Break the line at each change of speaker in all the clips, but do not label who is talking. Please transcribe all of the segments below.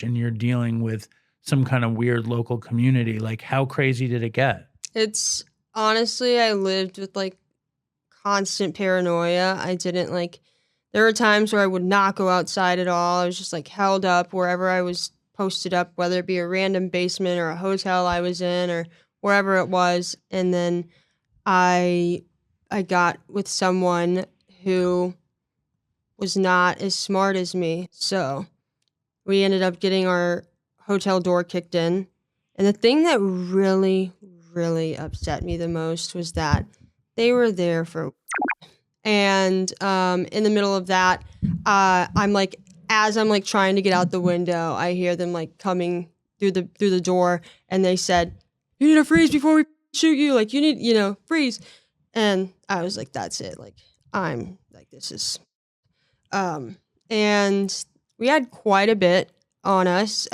and you're dealing with some kind of weird local community. Like, how crazy did it get?
It's honestly, I lived with like constant paranoia. I didn't like, there were times where I would not go outside at all. I was just like held up wherever I was posted up, whether it be a random basement or a hotel I was in or wherever it was. And then I got with someone who was not as smart as me. So we ended up getting our hotel door kicked in. And the thing that really, really upset me the most was that they were there for, and in the middle of that, I'm like, as I'm like trying to get out the window, I hear them like coming through the door, and they said, "You need to freeze before we shoot you. Like, you need, freeze." And I was like, "That's it. Like, I'm like, this is," and we had quite a bit on us.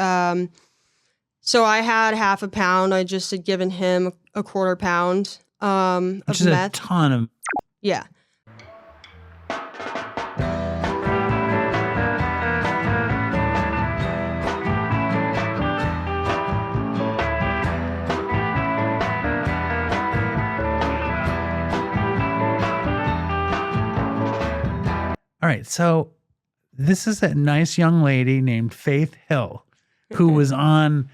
So I had half a pound. I just had given him a quarter pound of
Which is
meth.
a ton of.
Yeah.
All right, so this is a nice young lady named Faith Hill who was on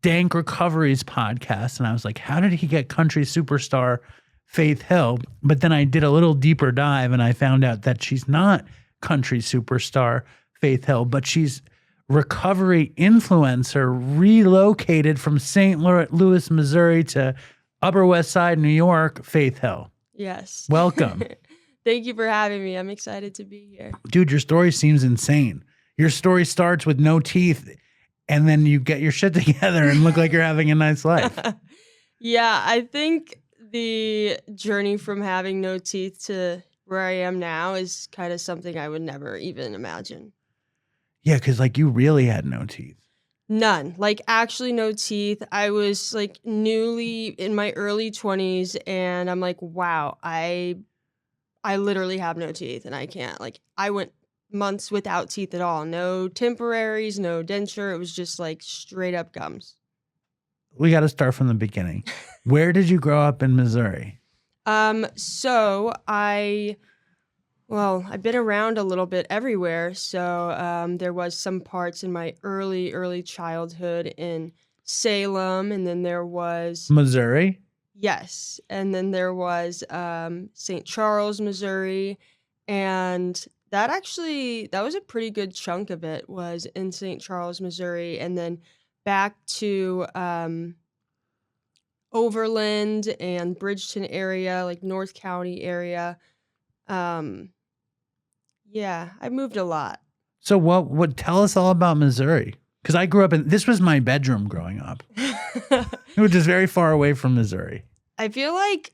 Dank Recovery's podcast, and I was like, how did he get country superstar Faith Hill? But then I did a little deeper dive, and I found out that she's not country superstar Faith Hill, but she's recovery influencer relocated from St. Louis, Missouri to Upper West Side, New York, Faith Hill.
Yes.
Welcome.
Thank you for having me. I'm excited to be here.
Dude, your story seems insane. Your story starts with no teeth, and then you get your shit together and look like you're having a nice life.
Yeah, I think the journey from having no teeth to where I am now is kind of something I would never even imagine.
Yeah, because like you really had no teeth.
None. Like, actually no teeth. I was like newly in my early 20s, and I'm like, wow, I literally have no teeth, and I can't. Like, I went months without teeth at all. No temporaries, no denture. It was just like straight up gums.
We got to start from the beginning. Where did you grow up in Missouri?
So I've been around a little bit everywhere. So there was some parts in my early childhood in Salem, and then there was
Missouri?
Yes. And then there was St. Charles, Missouri. And that was a pretty good chunk of it was in St. Charles, Missouri. And then back to Overland and Bridgeton area, like North County area. Yeah, I moved a lot.
So what tell us all about Missouri? Because I grew up this was my bedroom growing up, which is very far away from Missouri.
I feel like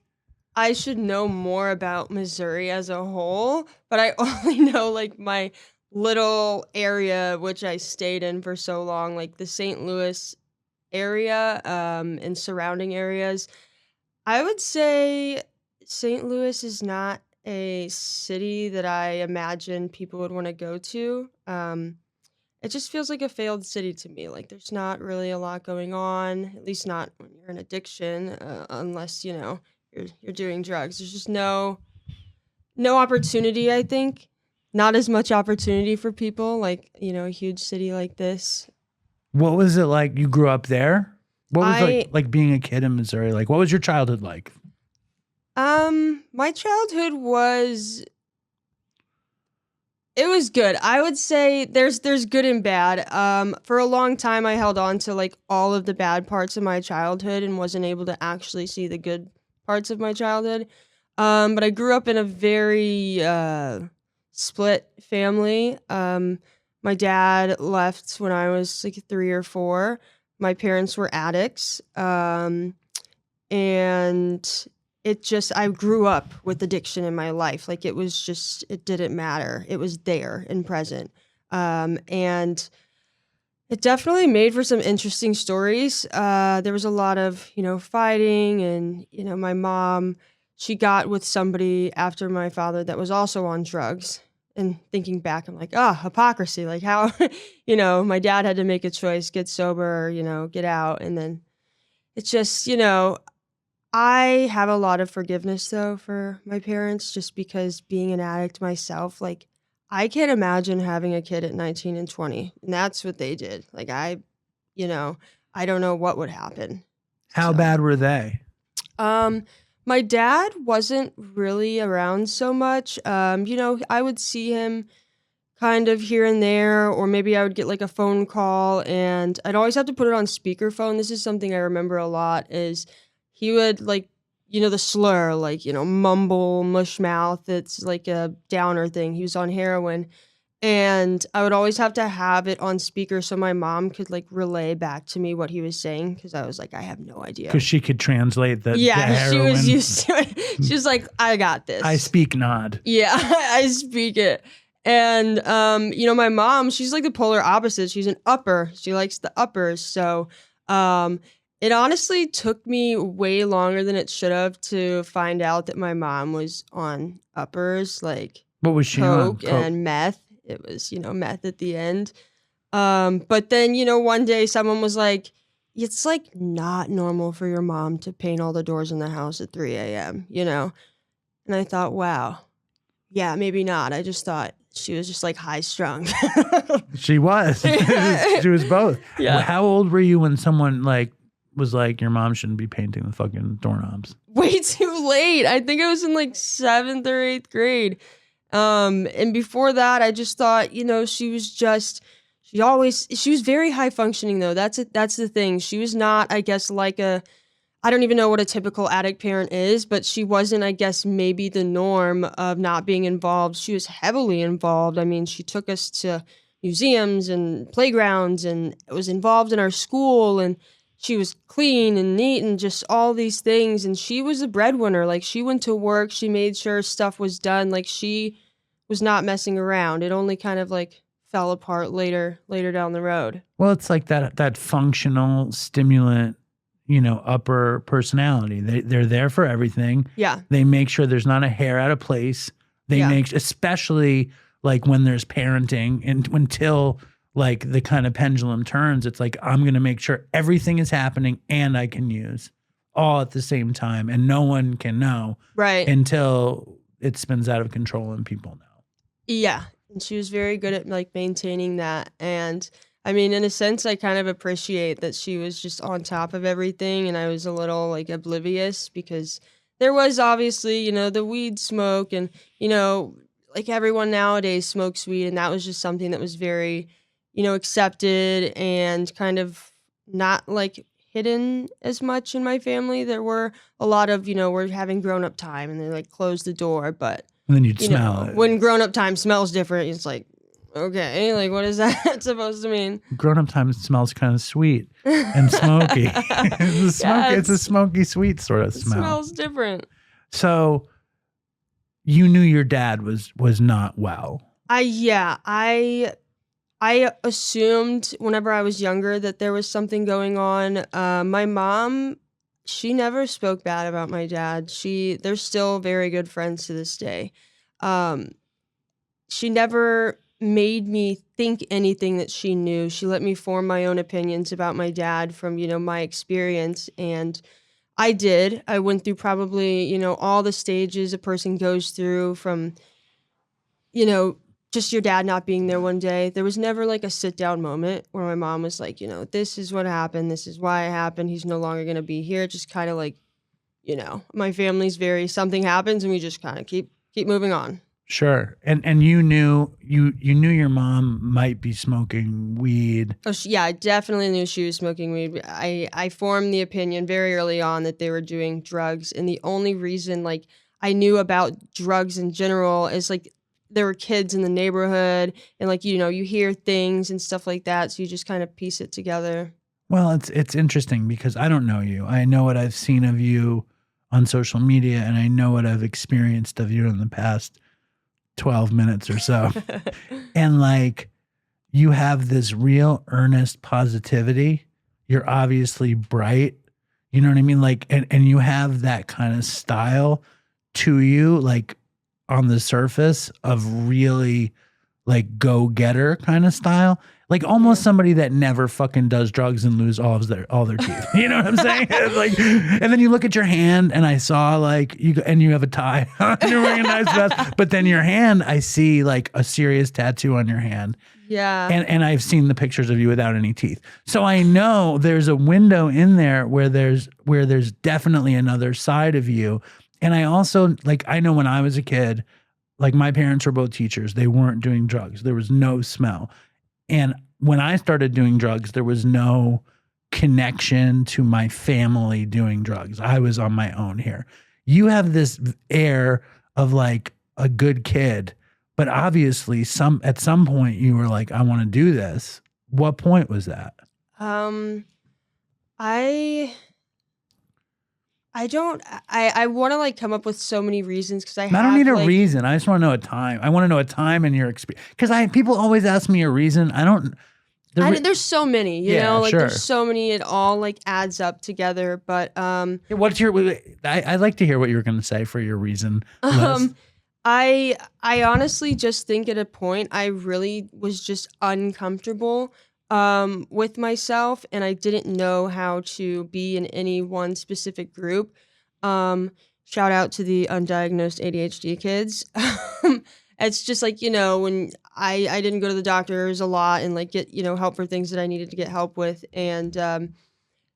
I should know more about Missouri as a whole, but I only know like my little area, which I stayed in for so long, like the St. Louis area and surrounding areas. I would say St. Louis is not a city that I imagine people would want to go to. It just feels like a failed city to me. Like, there's not really a lot going on, at least not when you're in addiction, unless, you're doing drugs. There's just no opportunity, I think. Not as much opportunity for people, like, a huge city like this.
What was it like? You grew up there? What was like being a kid in Missouri? Like, what was your childhood like?
My childhood was good. I would say there's good and bad. For a long time, I held on to like all of the bad parts of my childhood and wasn't able to actually see the good parts of my childhood. But I grew up in a very split family. My dad left when I was like 3 or 4. My parents were addicts. And I grew up with addiction in my life. Like, it didn't matter. It was there and present. And it definitely made for some interesting stories. There was a lot of, fighting, and, my mom, she got with somebody after my father that was also on drugs. And thinking back, I'm like, hypocrisy. Like how, my dad had to make a choice, get sober, get out. And then it's just, I have a lot of forgiveness though for my parents just because being an addict myself, like I can't imagine having a kid at 19 and 20. And that's what they did. Like I don't know what would happen.
How bad were they?
My dad wasn't really around so much. I would see him kind of here and there, or maybe I would get like a phone call and I'd always have to put it on speakerphone. This is something I remember a lot is he would like, the slur, like, mumble, mush mouth. It's like a downer thing. He was on heroin. And I would always have to have it on speaker so my mom could like relay back to me what he was saying because I was like, I have no idea.
Because she could translate the
she was used to it. She was like, I got this.
I speak nod.
Yeah, I speak it. And, my mom, she's like the polar opposite. She's an upper. She likes the uppers. So it honestly took me way longer than it should have to find out that my mom was on uppers, like
what was she
coke
on?
And meth. It was, meth at the end. But then, one day someone was like, it's like not normal for your mom to paint all the doors in the house at 3 a.m., And I thought, wow, yeah, maybe not. I just thought she was just like high strung.
She was. She was both.
Yeah.
How old were you when someone was like, your mom shouldn't be painting the fucking doorknobs?
Way too late. I think I was in like 7th or 8th grade. And before that, I just thought, she was very high functioning though. That's the thing. She was not, I guess, like I don't even know what a typical addict parent is, but she wasn't, I guess, maybe the norm of not being involved. She was heavily involved. I mean, she took us to museums and playgrounds and was involved in our school, and she was clean and neat and just all these things. And she was a breadwinner. Like she went to work. She made sure stuff was done. Like she was not messing around. It only kind of like fell apart later down the road.
Well, it's like that functional stimulant, upper personality. They're there for everything.
Yeah.
They make sure there's not a hair out of place. They make, especially like when there's parenting and until like the kind of pendulum turns, it's like, I'm going to make sure everything is happening and I can use all at the same time and no one can know.
Right.
Until it spins out of control and people know.
Yeah. And she was very good at like maintaining that. And I mean, in a sense, I kind of appreciate that she was just on top of everything. And I was a little like oblivious because there was obviously, the weed smoke and, like everyone nowadays smokes weed. And that was just something that was very, accepted and kind of not like hidden as much in my family. There were a lot of, we're having grown up time and they like close the door, but
and then you'd smell it.
When grown up time smells different, it's like, okay, like what is that supposed to mean?
Grown up time smells kind of sweet and smoky. It's a smoky, sweet sort of smell.
It smells different.
So you knew your dad was not well.
I assumed whenever I was younger that there was something going on. My mom, she never spoke bad about my dad. They're still very good friends to this day. She never made me think anything that she knew. She let me form my own opinions about my dad from, my experience. And I did. I went through probably, all the stages a person goes through from, just your dad not being there one day. There was never like a sit down moment where my mom was like, this is what happened. This is why it happened. He's no longer going to be here. Just kind of like, my family's something happens and we just kind of keep moving on.
Sure. And you knew your mom might be smoking weed.
Oh, yeah, I definitely knew she was smoking weed. I formed the opinion very early on that they were doing drugs. And the only reason like I knew about drugs in general is like there were kids in the neighborhood and like, you hear things and stuff like that. So you just kind of piece it together.
Well, it's interesting because I don't know you. I know what I've seen of you on social media and I know what I've experienced of you in the past 12 minutes or so. And like, you have this real earnest positivity. You're obviously bright. You know what I mean? Like, and you have that kind of style to you. Like, on the surface of really like go-getter kind of style. Like almost somebody that never fucking does drugs and lose all their teeth. You know what I'm saying? Like, and then you look at your hand and I saw like you have a tie on, you're wearing a nice vest, but then your hand, I see like a serious tattoo on your hand.
Yeah.
And I've seen the pictures of you without any teeth. So I know there's a window in there where there's definitely another side of you. And I also like, I know when I was a kid, like my parents were both teachers. They weren't doing drugs. There was no smell. And when I started doing drugs, there was no connection to my family doing drugs. I was on my own here. You have this air of like a good kid, but obviously at some point you were like, I want to do this. What point was that?
I want to like come up with so many reasons because I
don't need a reason. I just want to know a time. I want to know a time in your experience. Because people always ask me a reason.
There's so many, you know, like
sure.
There's so many. It all like adds up together. But
what's your? I'd like to hear what you were going to say for your reason.
I honestly just think at a point I really was just uncomfortable with myself, and I didn't know how to be in any one specific group. Shout out to the undiagnosed ADHD kids. It's just like, you know, when I didn't go to the doctors a lot and like get, you know, help for things that I needed to get help with. And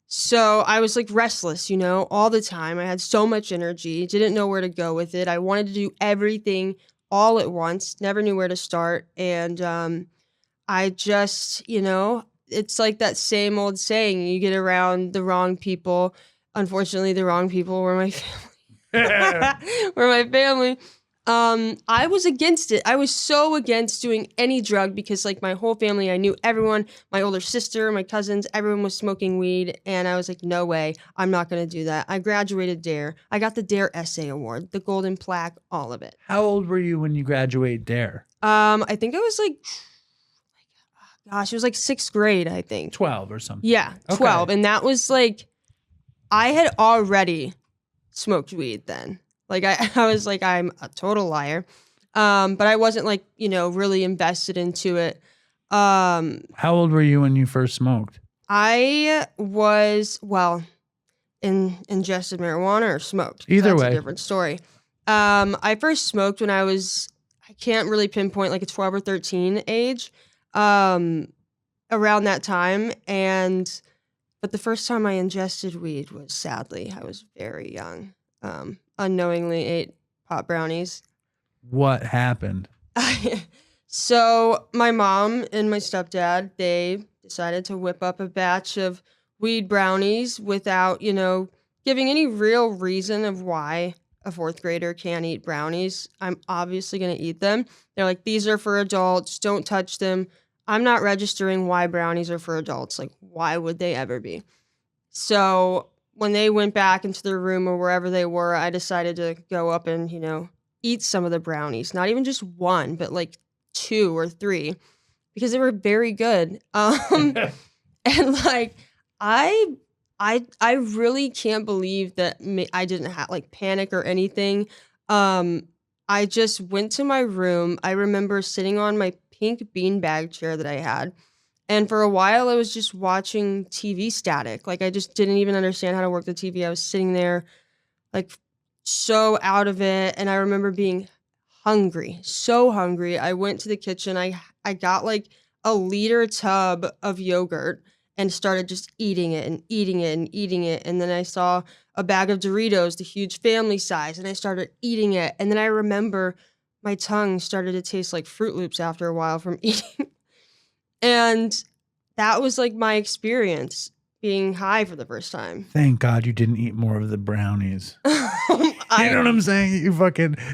so I was like restless, you know, all the time. I had so much energy, didn't know where to go with it. I wanted to do everything all at once, never knew where to start. And I just, you know, it's like that same old saying, you get around the wrong people. Unfortunately, the wrong people were my family. I was against it. I was so against doing any drug because like my whole family, I knew everyone, my older sister, my cousins, everyone was smoking weed. And I was like, no way, I'm not going to do that. I graduated DARE. I got the DARE Essay Award, the golden plaque, all of it.
How old were you when you graduated DARE?
I think I was like, gosh, it was like 6th grade, I think.
12 or something.
Yeah, 12. Okay. And that was like, I had already smoked weed then. Like I was like, I'm a total liar. But I wasn't like, you know, really invested into it.
How old were you when you first smoked?
I was, ingested marijuana or smoked.
Either
that's
way.
A different story. I first smoked when I can't really pinpoint like a 12 or 13 age, around that time. But the first time I ingested weed was sadly, I was very young. Unknowingly ate pot brownies.
What happened?
So my mom and my stepdad, they decided to whip up a batch of weed brownies without, you know, giving any real reason of why a 4th grader can't eat brownies. I'm obviously going to eat them. They're like, these are for adults. Don't touch them. I'm not registering why brownies are for adults. Like, why would they ever be? So when they went back into their room or wherever they were, I decided to go up and, you know, eat some of the brownies. Not even just one, but like 2 or 3, because they were very good. And like, I really can't believe that I didn't have like panic or anything. I just went to my room. I remember sitting on my pink beanbag chair that I had. And for a while, I was just watching TV static. Like, I just didn't even understand how to work the TV. I was sitting there, like, so out of it. And I remember being hungry, so hungry. I went to the kitchen. I got, like, a liter tub of yogurt and started just eating it and eating it and eating it. And then I saw a bag of Doritos, the huge family size, and I started eating it. And then I remember my tongue started to taste like Fruit Loops after a while from eating. And that was like my experience being high for the first time.
Thank God you didn't eat more of the brownies. You know what I'm saying?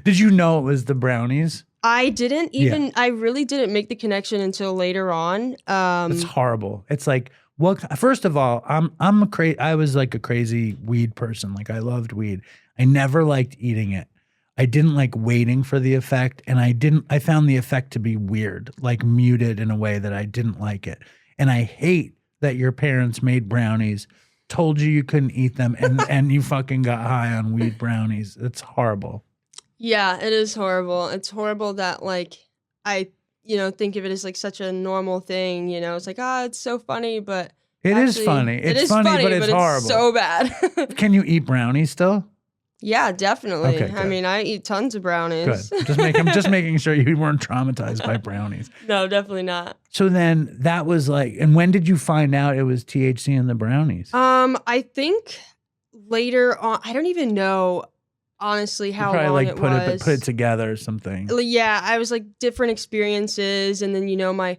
Did you know it was the brownies?
I didn't even, I really didn't make the connection until later on.
It's horrible. It's like, first of all, I was like a crazy weed person. Like I loved weed. I never liked eating it. I didn't like waiting for the effect, and I found the effect to be weird, like muted in a way that I didn't like it. And I hate that your parents made brownies, told you couldn't eat them, and you fucking got high on weed brownies. It's horrible.
Yeah, it is horrible. It's horrible that like I, think of it as like such a normal thing, It's like, it's so funny, but
It is
actually
funny.
it
It's
is
funny,
funny,
but it's horrible.
so bad.
Can you eat brownies still?
Yeah, definitely.
Okay,
I
good.
mean, I eat tons of brownies.
Good. Just making sure you weren't traumatized by brownies.
No, definitely not.
So then that was like, and when did you find out it was THC in the brownies?
I think later on, I don't even know honestly
You
how
probably
long
like
it
put
was.
it together or something.
Yeah, I was like different experiences, and then my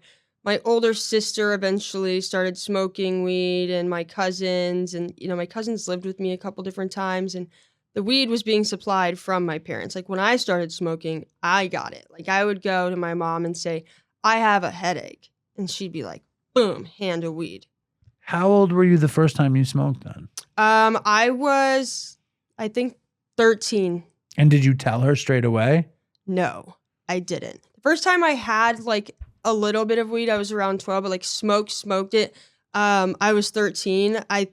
older sister eventually started smoking weed, and my cousins, and my cousins lived with me a couple different times, and the weed was being supplied from my parents. Like when I started smoking, I got it. Like I would go to my mom and say, "I have a headache," and she'd be like, "Boom, hand of weed."
How old were you the first time you smoked then?
I was, I think, 13.
And did you tell her straight away?
No, I didn't. The first time I had like a little bit of weed, I was around 12, but like smoked it. I was 13. I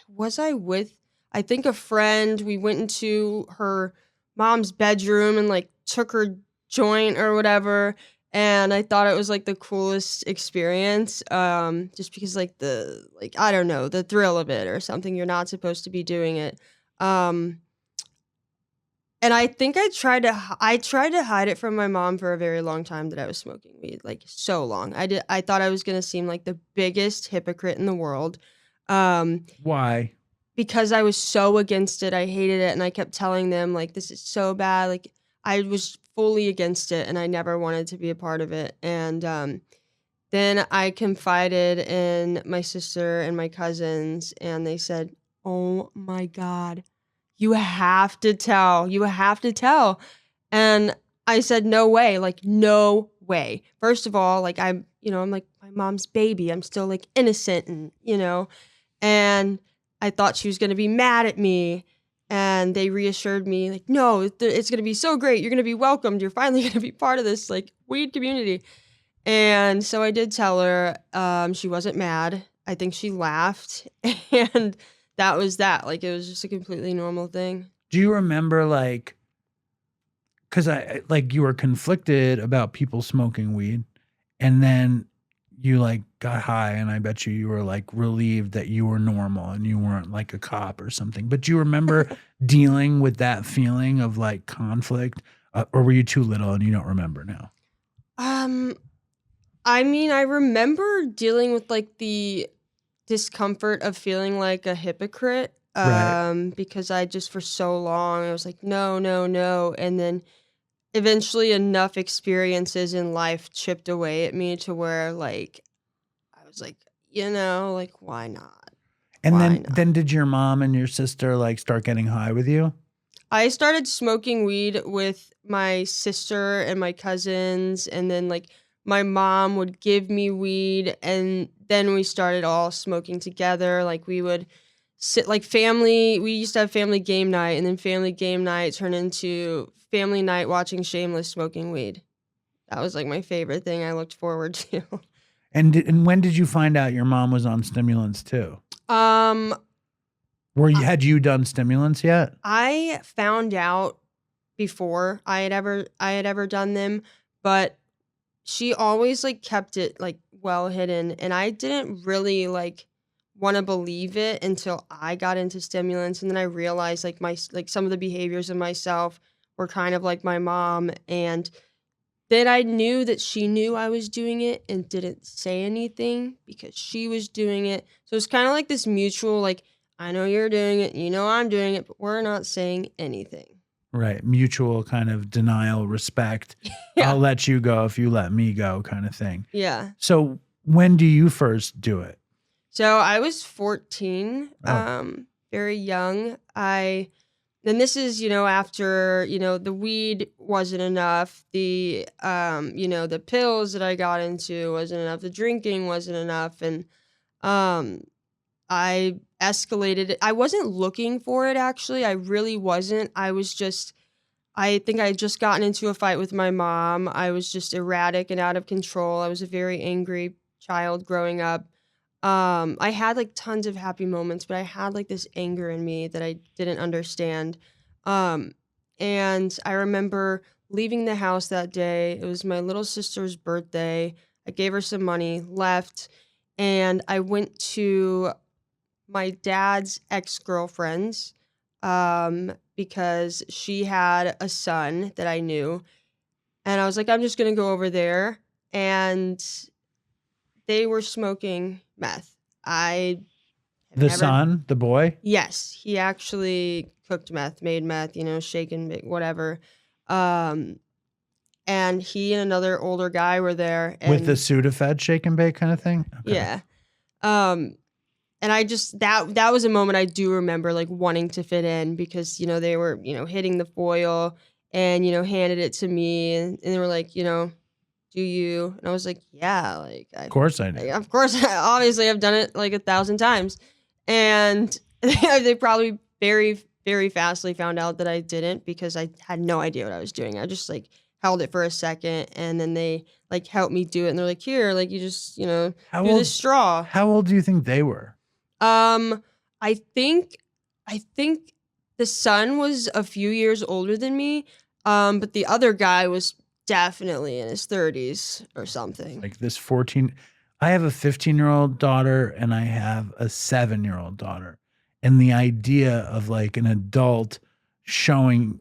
was I with I think a friend. We went into her mom's bedroom and like took her joint or whatever. And I thought it was like the coolest experience. Just because I don't know, the thrill of it or something. You're not supposed to be doing it. And I think I tried to hide it from my mom for a very long time that I was smoking weed, like so long. I thought I was gonna seem like the biggest hypocrite in the world.
Why?
Because I was so against it. I hated it, and I kept telling them like this is so bad. Like I was fully against it, and I never wanted to be a part of it. And then I confided in my sister and my cousins, and they said, "Oh my God, you have to tell. You have to tell." And I said, "No way. Like, no way." First of all, like, I'm like my mom's baby. I'm still like innocent and I thought she was going to be mad at me. And they reassured me, like, "No, it's going to be so great. You're going to be welcomed. You're finally going to be part of this like weed community." And so I did tell her. She wasn't mad. I think she laughed. And that was that. Like, it was just a completely normal thing.
Do you remember because you were conflicted about people smoking weed, and then you like got high, and I bet you were like relieved that you were normal and you weren't like a cop or something. But do you remember dealing with that feeling of like conflict, or were you too little and you don't remember now?
I mean, I remember dealing with like the discomfort of feeling like a hypocrite.
Right.
Because I just for so long I was like, no, no, no. And then eventually enough experiences in life chipped away at me to where like I was like, like why not?
And
Why
then
not?
then did your mom and your sister like start getting high with you?
I started smoking weed with my sister and my cousins, and then like my mom would give me weed, and then we started all smoking together. Like we would sit like family. We used to have family game night, and then family game night turned into family night watching Shameless smoking weed. That was like my favorite thing I looked forward to.
And when did you find out your mom was on stimulants too? Had you done stimulants yet?
I found out before I had ever done them, but she always like kept it like well hidden, and I didn't really like want to believe it until I got into stimulants, and then I realized like some of the behaviors of myself were kind of like my mom, and then I knew that she knew I was doing it and didn't say anything because she was doing it. So it's kind of like this mutual like, I know you're doing it, I'm doing it, but we're not saying anything.
Right. Mutual kind of denial, respect.
Yeah.
I'll let you go if you let me go kind of thing.
Yeah.
So when do you first do it?
So I was 14, very young. Then this is, after, the weed wasn't enough. The, the pills that I got into wasn't enough. The drinking wasn't enough. And I escalated it. I wasn't looking for it, actually. I really wasn't. I think I had just gotten into a fight with my mom. I was just erratic and out of control. I was a very angry child growing up. I had like tons of happy moments, but I had like this anger in me that I didn't understand. And I remember leaving the house that day. It was my little sister's birthday. I gave her some money, left, and I went to my dad's ex-girlfriend's because she had a son that I knew. And I was like, I'm just going to go over there. And they were smoking meth.
The son, the boy?
Yes, he actually cooked meth, made meth, shaken, whatever. And he and another older guy were there. And,
with the Sudafed shake and bake kind of thing? Okay.
Yeah. And I just, that was a moment I do remember, like, wanting to fit in because, they were, hitting the foil and, handed it to me. And they were like, do you? And I was like, yeah, like,
Of course I do.
Like, of course, obviously I've done it like 1,000 times. And they probably very, very fastly found out that I didn't because I had no idea what I was doing. I just like held it for a second and then they like helped me do it. And they're like, here, like you just, do this straw.
How old do you think they were?
I think the son was a few years older than me. But the other guy was definitely in his 30s or something.
Like this 14, I have a 15-year-old daughter and I have a 7-year-old daughter. And the idea of like an adult showing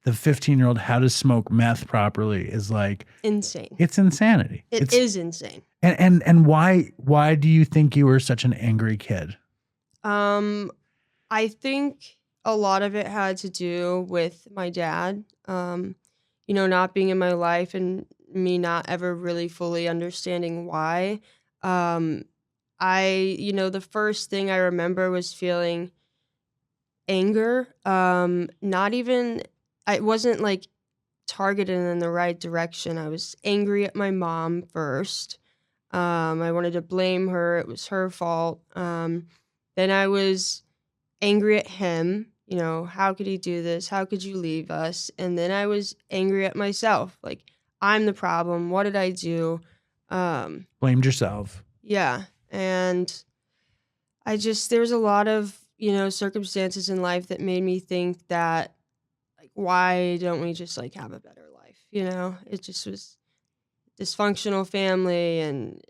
the 15-year-old how to smoke meth properly is like
insane.
It's insanity.
It is insane.
And why do you think you were such an angry kid?
I think a lot of it had to do with my dad. Not being in my life and me not ever really fully understanding why. The first thing I remember was feeling anger. I wasn't like targeted in the right direction. I was angry at my mom first. I wanted to blame her. It was her fault. Then I was angry at him. How could he do this? How could you leave us? And then I was angry at myself. Like, I'm the problem. What did I do?
Blamed yourself.
Yeah. And there was a lot of, circumstances in life that made me think that, like, why don't we just, like, have a better life? It just was dysfunctional family and,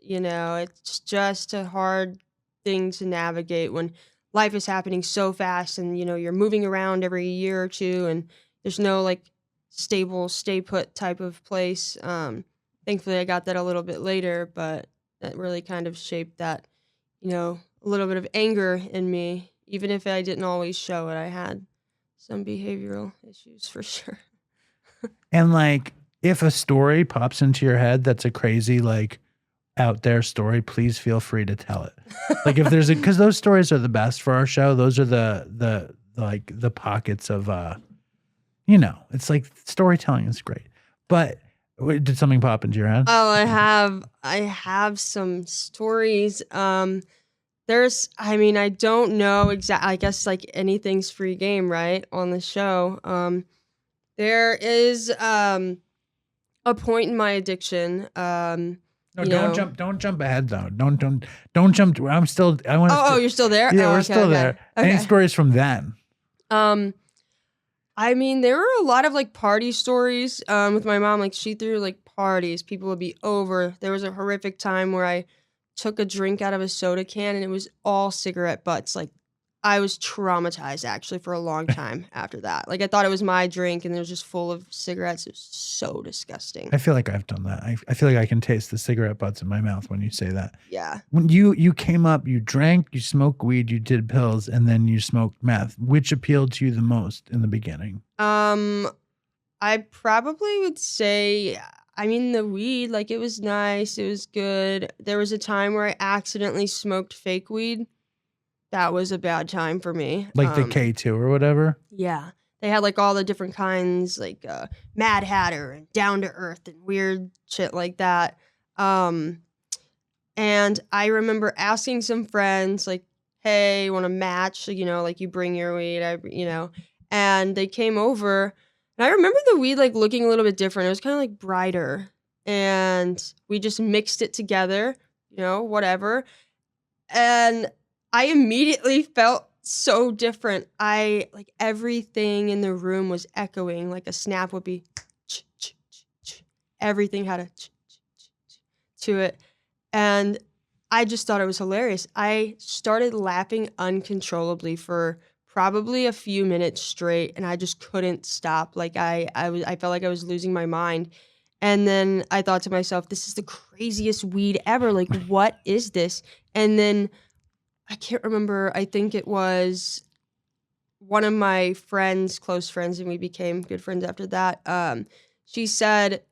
it's just a hard thing to navigate when life is happening so fast and, you're moving around every year or two and there's no like stable, stay put type of place. Thankfully I got that a little bit later, but that really kind of shaped that, a little bit of anger in me. Even if I didn't always show it, I had some behavioral issues for sure.
And like, if a story pops into your head that's a crazy, like, out there story, please feel free to tell it. Like if there's because those stories are the best for our show. Those are the pockets of it's like storytelling is great. But did something pop into your head?
Oh, I have some stories. I don't know exactly. I guess like anything's free game, right? On the show. There is a point in my addiction.
No, don't jump ahead though. Don't jump. I want to.
Oh, you're still there?
Yeah,
we're
okay, still there. Okay. Any stories from then?
There were a lot of like party stories with my mom. Like she threw like parties. People would be over. There was a horrific time where I took a drink out of a soda can and it was all cigarette butts. Like I was traumatized actually for a long time after that. Like I thought it was my drink and it was just full of cigarettes. It was so disgusting.
I feel like I've done that. I feel like I can taste the cigarette butts in my mouth when you say that.
Yeah.
When you came up, you drank, you smoked weed, you did pills, and then you smoked meth. Which appealed to you the most in the beginning?
I probably would say, the weed, like it was nice. It was good. There was a time where I accidentally smoked fake weed. That was a bad time for me.
Like the K2 or whatever?
Yeah. They had like all the different kinds, like Mad Hatter and Down to Earth and weird shit like that. And I remember asking some friends like, hey, want to match? Like you bring your weed, and they came over. And I remember the weed like looking a little bit different. It was kind of like brighter. And we just mixed it together, whatever. And I immediately felt so different. Like everything in the room was echoing, like a snap would be everything had a to it. And I just thought it was hilarious. I started laughing uncontrollably for probably a few minutes straight, and I just couldn't stop. Like I felt like I was losing my mind. And then I thought to myself, this is the craziest weed ever. Like, what is this? And then I can't remember. I think it was one of my friends, close friends, and we became good friends after that. She said,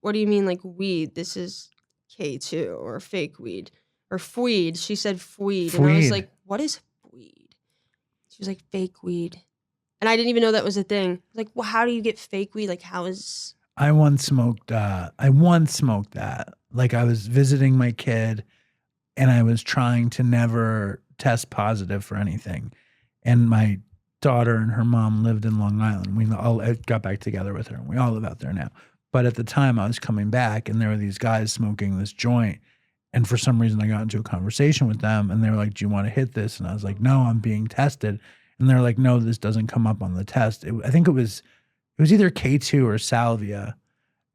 what do you mean, like, weed? This is K2 or fake weed or fweed. She said fweed. And I was like, what is fweed? She was like, fake weed. And I didn't even know that was a thing. Like, well, how do you get fake weed? Like, how is...
I once smoked that. Like, I was visiting my kid and I was trying to never test positive for anything. And my daughter and her mom lived in Long Island. I got back together with her, and we all live out there now. But at the time I was coming back, and there were these guys smoking this joint. And for some reason I got into a conversation with them, and they were like, do you want to hit this? And I was like, no, I'm being tested. And they're like, no, this doesn't come up on the test. I think it was either K2 or salvia.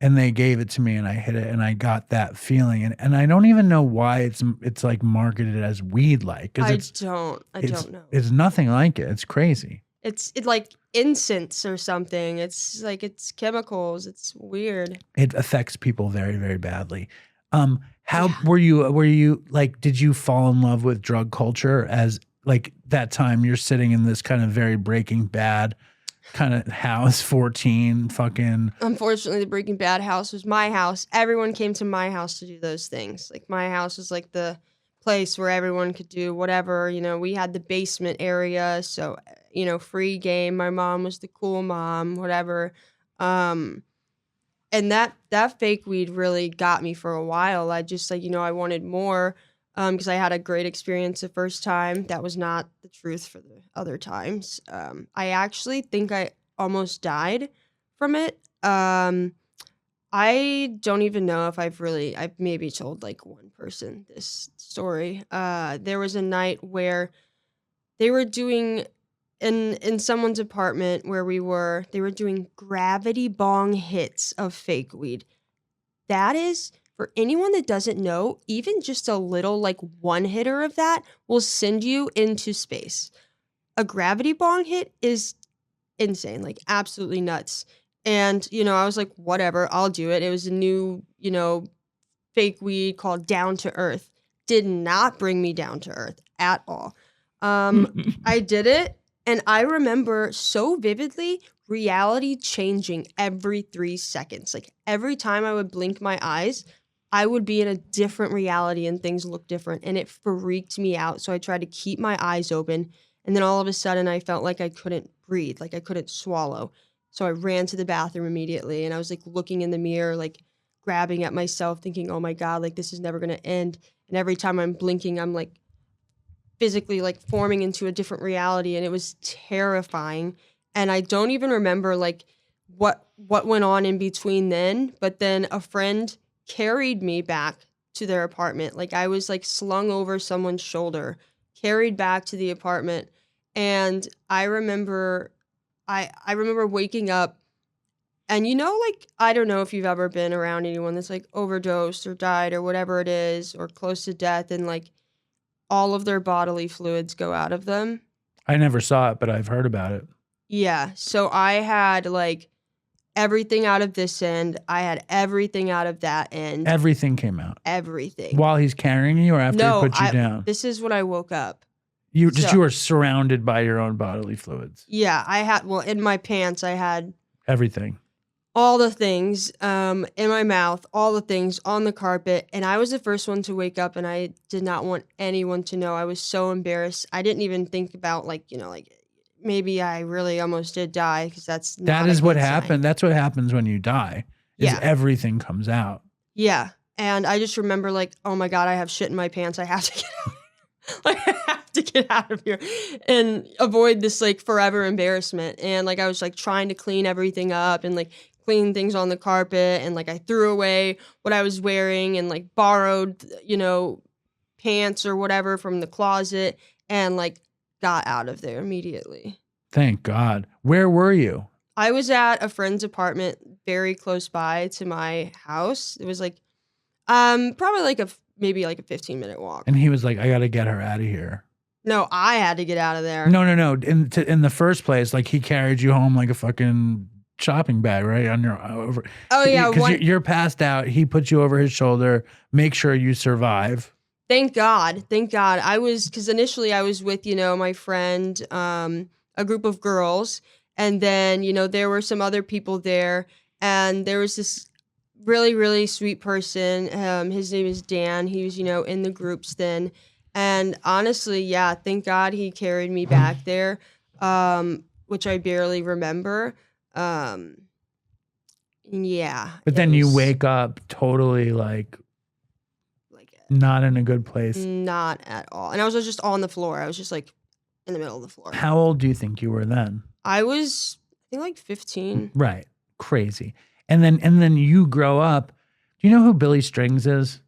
And they gave it to me, and I hit it, and I got that feeling. And I don't even know why it's like marketed as weed-like. I don't know. It's nothing like it. It's crazy.
It's like incense or something. It's like, it's chemicals. It's weird.
It affects people very, very badly. Were you like, did you fall in love with drug culture as like that time you're sitting in this kind of very Breaking Bad kind of house, 14 fucking...
Unfortunately, the Breaking Bad house was my house. Everyone came to my house to do those things. Like, my house was like the place where everyone could do whatever. You know, we had the basement area, so, you know, free game. My mom was the cool mom, whatever. And that fake weed really got me for a while. I just, like, you know, I wanted more because I had a great experience the first time. That was not the truth for the other times. I actually think I almost died from it. I don't even know if I've maybe told like one person this story. There was a night where they were doing in someone's apartment where they were doing gravity bong hits of fake weed. That is, for anyone that doesn't know, even just a little like one hitter of that will send you into space. A gravity bong hit is insane, like absolutely nuts. And, you know, I was like, whatever, I'll do it. It was a new, you know, fake weed called Down to Earth. Did not bring me down to earth at all. I did it, and I remember so vividly reality changing every 3 seconds. Like every time I would blink my eyes, I would be in a different reality and things looked different, and it freaked me out. So I tried to keep my eyes open, and then all of a sudden I felt like I couldn't breathe, like I couldn't swallow. So I ran to the bathroom immediately, and I was like looking in the mirror, like grabbing at myself, thinking, oh my God, like this is never going to end. And every time I'm blinking, I'm like physically like forming into a different reality, and it was terrifying. And I don't even remember like what went on in between then, but then a friend carried me back to their apartment. Like I was like slung over someone's shoulder, carried back to the apartment. And I remember waking up, and you know, like, I don't know if you've ever been around anyone that's like overdosed or died or whatever it is, or close to death, and like all of their bodily fluids go out of them.
I never saw it, but I've heard about it.
Yeah. So I had like everything out of this end. I had everything out of that end.
Everything came out.
Everything.
While he's carrying you, or after he put you down?
This is when I woke up.
You were surrounded by your own bodily fluids.
Yeah, I had, well, in my pants, I had
everything.
All the things in my mouth, all the things on the carpet. And I was the first one to wake up, and I did not want anyone to know. I was so embarrassed. I didn't even think about like, you know, like maybe I really almost did die, because that
is what happened. That's what happens when you die. Is everything comes out.
Yeah. And I just remember like, oh my God, I have shit in my pants. I have to get out. Like, I have to get out of here and avoid this like forever embarrassment. And like I was like trying to clean everything up and like clean things on the carpet, and like I threw away what I was wearing and like borrowed, you know, pants or whatever from the closet, and like got out of there immediately.
Thank God. Where were you?
I was at a friend's apartment very close by to my house. It was like probably like maybe like a 15-minute walk.
And he was like, I got to get her out of here.
No, I had to get out of there.
No. In the first place, like he carried you home like a fucking shopping bag, right? On your over.
Oh yeah,
because you're passed out. He puts you over his shoulder. Make sure you survive.
Thank God. Because initially I was with, my friend, a group of girls. And then, there were some other people there. And there was this really, really sweet person. His name is Dan. He was, in the groups then. And honestly, yeah, thank God he carried me back there, which I barely remember. Yeah.
But then you wake up totally like not in a good place.
Not at all. And I was just on the floor. I was just like in the middle of the floor.
How old do you think you were then?
I was, I think like 15.
Right. Crazy. And then you grow up. Do you know who Billy Strings is?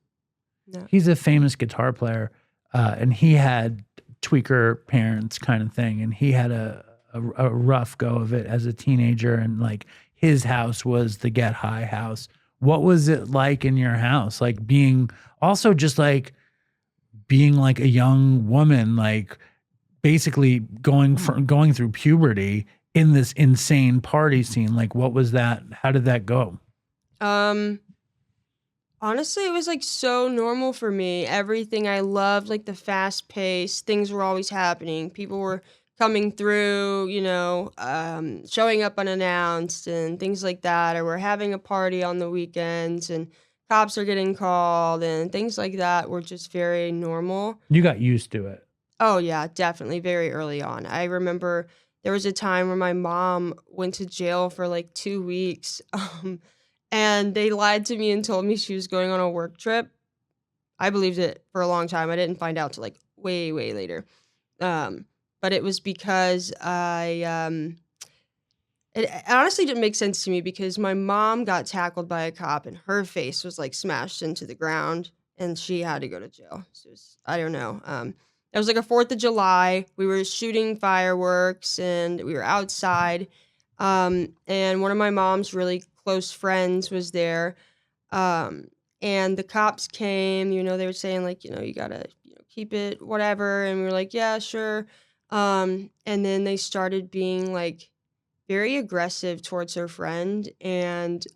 No.
He's a famous guitar player. And he had tweaker parents kind of thing. And he had a rough go of it as a teenager. And like his house was the get high house. What was it like in your house? Like being like a young woman, like basically going through puberty in this insane party scene. Like what was that? How did that go?
Honestly, it was like so normal for me. Everything I loved, like the fast pace, things were always happening. People were coming through, showing up unannounced and things like that. Or we're having a party on the weekends and cops are getting called and things like that were just very normal.
You got used to it.
Oh, yeah, definitely. Very early on. I remember there was a time where my mom went to jail for like 2 weeks. And they lied to me and told me she was going on a work trip. I believed it for a long time. I didn't find out till like way, way later. But it was because it honestly didn't make sense to me because my mom got tackled by a cop and her face was like smashed into the ground and she had to go to jail. So it was, I don't know. It was like a 4th of July. We were shooting fireworks and we were outside. And one of my mom's really close friends was there. And the cops came, they were saying like, you gotta keep it, whatever. And we were like, yeah, sure. And then they started being like very aggressive towards her friend and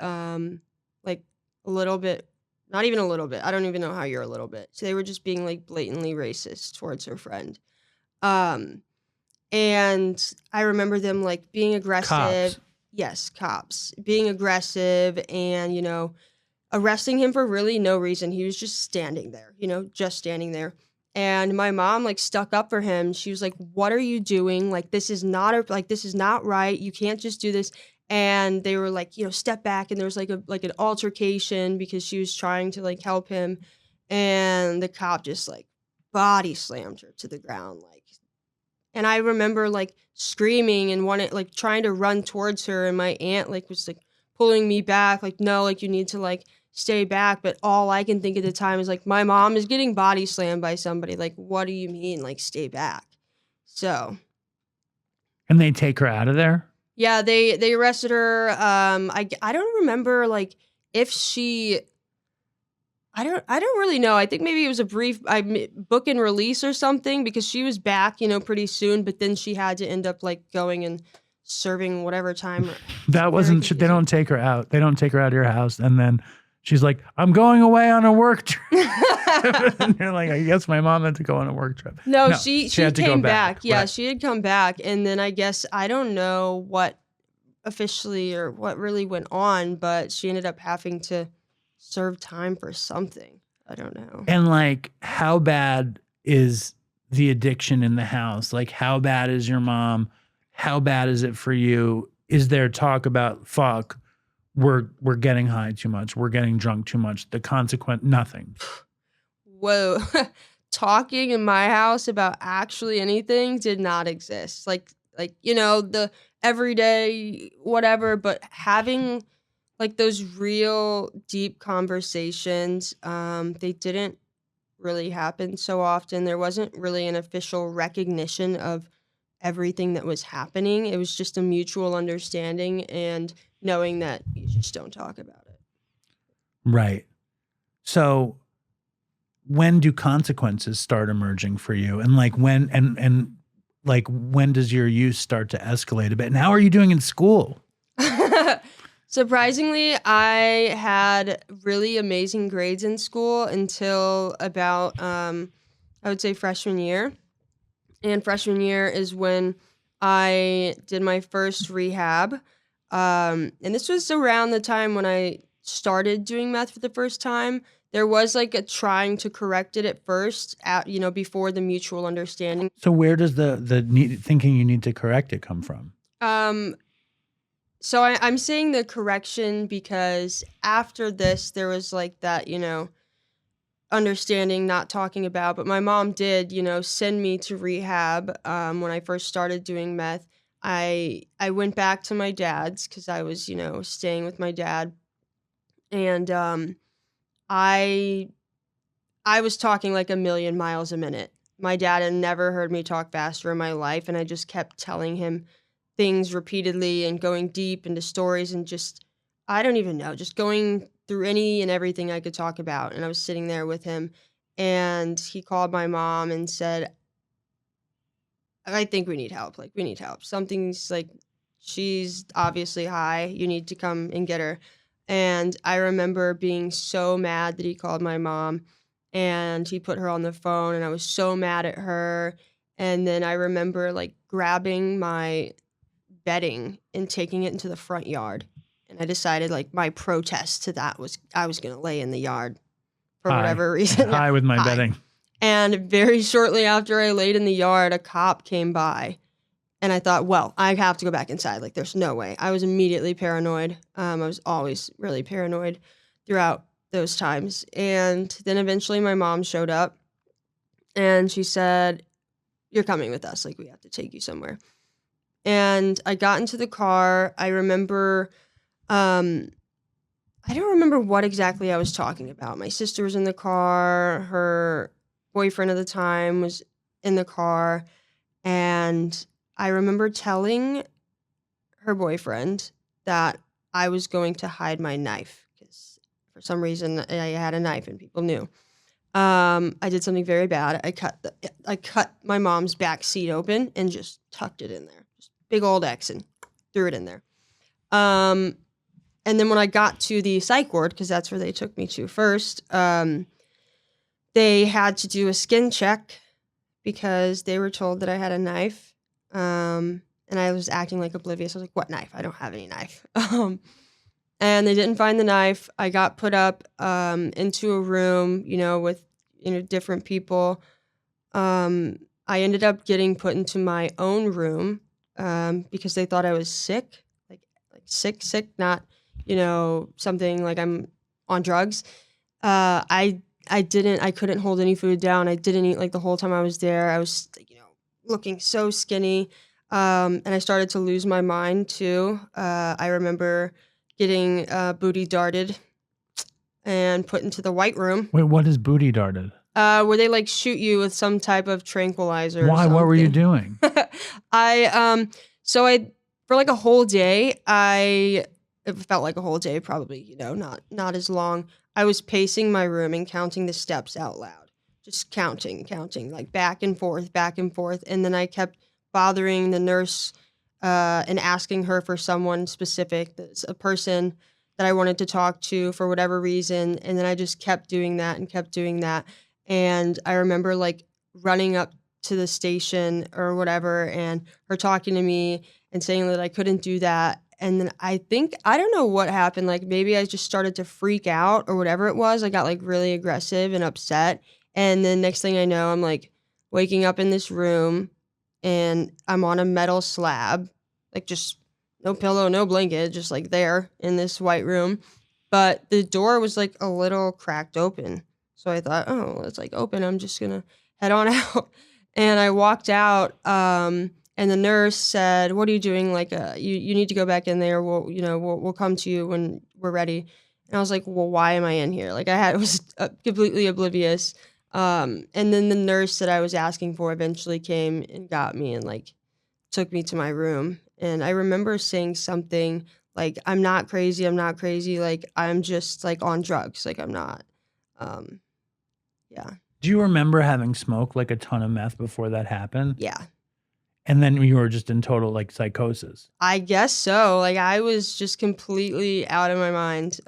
like a little bit, not even a little bit. I don't even know how you're a little bit. So they were just being like blatantly racist towards her friend. And I remember them like being aggressive.
Cops.
Yes, cops being aggressive and, arresting him for really no reason. He was just standing there, just standing there. And my mom like stuck up for him. She was like, what are you doing? Like, this is not right. You can't just do this. And they were like, step back. And there was like an altercation because she was trying to like help him. And the cop just like body slammed her to the ground. And I remember like screaming and trying to run towards her. And my aunt like was like pulling me back. Like, no, like you need to like stay back. But all I can think at the time is like, my mom is getting body slammed by somebody. Like, what do you mean? Like, stay back. So.
And they take her out of there?
Yeah, they arrested her. I don't remember like if she. I don't really know. I think maybe it was a brief book and release or something because she was back, pretty soon. But then she had to end up like going and serving whatever time.
That wasn't. They don't take her out. They don't take her out of your house, and then she's like, "I'm going away on a work trip." And you're like, "I guess my mom had to go on a work trip."
No, she came back. Yeah,
right.
She had come back, and then I guess I don't know what officially or what really went on, but she ended up having to serve time for something. I don't know.
And like, how bad is the addiction in the house? Like, how bad is your mom? How bad is it for you? Is there talk about fuck? We're getting high too much. We're getting drunk too much. The consequent, nothing.
Whoa. Talking in my house about actually anything did not exist. Like the everyday whatever, but having like those real deep conversations, they didn't really happened so often. There wasn't really an official recognition of everything that was happening. It was just a mutual understanding and knowing that you just don't talk about it.
Right. So when do consequences start emerging for you? And like when and like when does your use start to escalate a bit? And how are you doing in school?
Surprisingly, I had really amazing grades in school until about, I would say freshman year. And freshman year is when I did my first rehab. And this was around the time when I started doing meth for the first time. There was like a trying to correct it at first, before the mutual understanding.
So where does the thinking you need to correct it come from?
So I'm saying the correction because after this, there was like that, understanding, not talking about. But my mom did, send me to rehab when I first started doing meth. I went back to my dad's because I was, staying with my dad. And I was talking like a million miles a minute. My dad had never heard me talk faster in my life, and I just kept telling him things repeatedly and going deep into stories and just, I don't even know, just going through any and everything I could talk about. And I was sitting there with him, and he called my mom and said, I think we need help. Like, we need help. Something's like, she's obviously high. You need to come and get her. And I remember being so mad that he called my mom and he put her on the phone, and I was so mad at her. And then I remember like grabbing my bedding and taking it into the front yard. And I decided like my protest to that was I was going to lay in the yard for whatever reason.
High with my bedding.
And very shortly after I laid in the yard, a cop came by. And I thought, well, I have to go back inside. Like, there's no way. I was immediately paranoid. I was always really paranoid throughout those times. And then eventually my mom showed up and she said, you're coming with us. Like, we have to take you somewhere. And I got into the car. I remember, I don't remember what exactly I was talking about. My sister was in the car. Her boyfriend at the time was in the car. And I remember telling her boyfriend that I was going to hide my knife because for some reason I had a knife and people knew. I did something very bad. I cut my mom's back seat open and just tucked it in there. Just big old X and threw it in there. And then when I got to the psych ward, because that's where they took me to first, they had to do a skin check because they were told that I had a knife. And I was acting like oblivious. I was like, what knife? I don't have any knife. And they didn't find the knife. I got put up into a room, with, different people. I ended up getting put into my own room because they thought I was sick, like sick, not, something like I'm on drugs. I couldn't hold any food down. I didn't eat like the whole time I was there. I was, looking so skinny. And I started to lose my mind too. I remember getting booty darted and put into the white room.
Wait, what is booty darted?
Where they like shoot you with some type of tranquilizer.
Why? What were you doing?
For like a whole day, it felt like a whole day, probably, not as long. I was pacing my room and counting the steps out loud. Just counting, like back and forth. And then I kept bothering the nurse and asking her for someone specific, a person that I wanted to talk to for whatever reason. And then I just kept doing that. And I remember like running up to the station or whatever and her talking to me and saying that I couldn't do that. And then I don't know what happened. Like maybe I just started to freak out or whatever it was. I got like really aggressive and upset. And then next thing I know, I'm like waking up in this room and I'm on a metal slab, like just no pillow, no blanket, just like there in this white room. But the door was like a little cracked open. So I thought, oh, it's like open. I'm just going to head on out. And I walked out and the nurse said, what are you doing? Like, you need to go back in there. We'll come to you when we're ready. And I was like, well, why am I in here? Like was completely oblivious. And then the nurse that I was asking for eventually came and got me and like took me to my room. And I remember saying something like, I'm not crazy. Like, I'm just like on drugs. Like, I'm not. Yeah.
Do you remember having smoked like a ton of meth before that happened?
Yeah.
And then you were just in total like psychosis.
I guess so. Like, I was just completely out of my mind.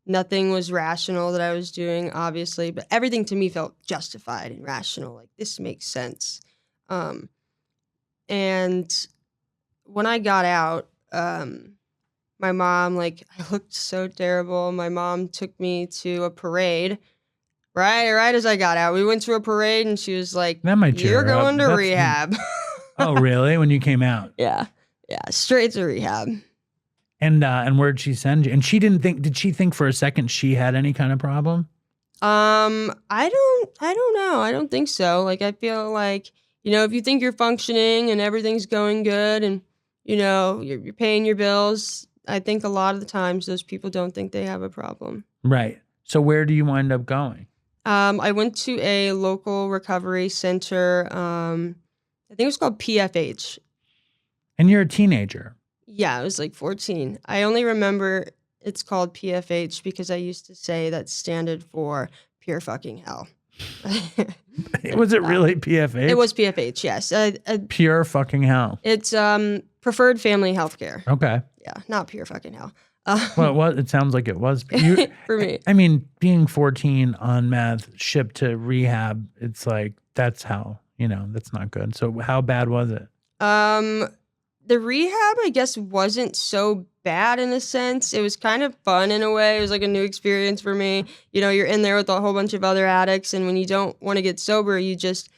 Nothing was rational that I was doing, obviously, but everything to me felt justified and rational. Like, this makes sense. And when I got out, my mom, like, I looked so terrible. My mom took me to a parade. Right as I got out, we went to a parade, and she was like,
That might cheer
"You're
her up.
going to
That's
rehab."
Oh, really? When you came out?
Yeah, straight to rehab.
And where'd she send you? And she didn't think. Did she think for a second she had any kind of problem?
I don't know. I don't think so. Like, I feel like, if you think you're functioning and everything's going good, and you're paying your bills, I think a lot of the times those people don't think they have a problem.
Right. So where do you wind up going?
I went to a local recovery center. I think it was called PFH.
And you're a teenager.
Yeah, I was like 14. I only remember it's called PFH because I used to say that standard for pure fucking hell.
Was it really PFH?
It was PFH, yes.
Pure fucking hell.
It's preferred family healthcare.
Okay.
Yeah, not pure fucking hell.
Well, it sounds like it was.
For me.
I mean, being 14 on meth, shipped to rehab, it's like, that's hell. That's not good. So how bad was it?
The rehab, I guess, wasn't so bad in a sense. It was kind of fun in a way. It was like a new experience for me. You're in there with a whole bunch of other addicts, and when you don't want to get sober, you just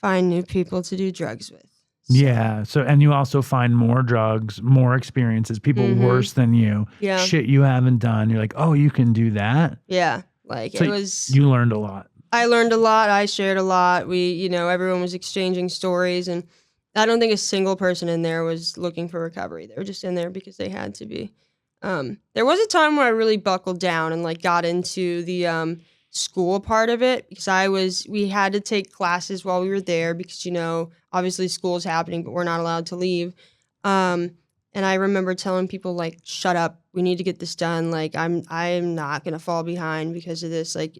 find new people to do drugs with. So. Yeah.
So, and you also find more drugs, more experiences, people worse than you, shit you haven't done. You're like, oh, you can do that.
Yeah. Like, so
you learned a lot.
I learned a lot. I shared a lot. Everyone was exchanging stories, and I don't think a single person in there was looking for recovery. They were just in there because they had to be. There was a time where I really buckled down and like got into the school part of it because we had to take classes while we were there because, obviously school's happening, but we're not allowed to leave. And I remember telling people like, shut up, we need to get this done. Like, I'm not going to fall behind because of this. Like,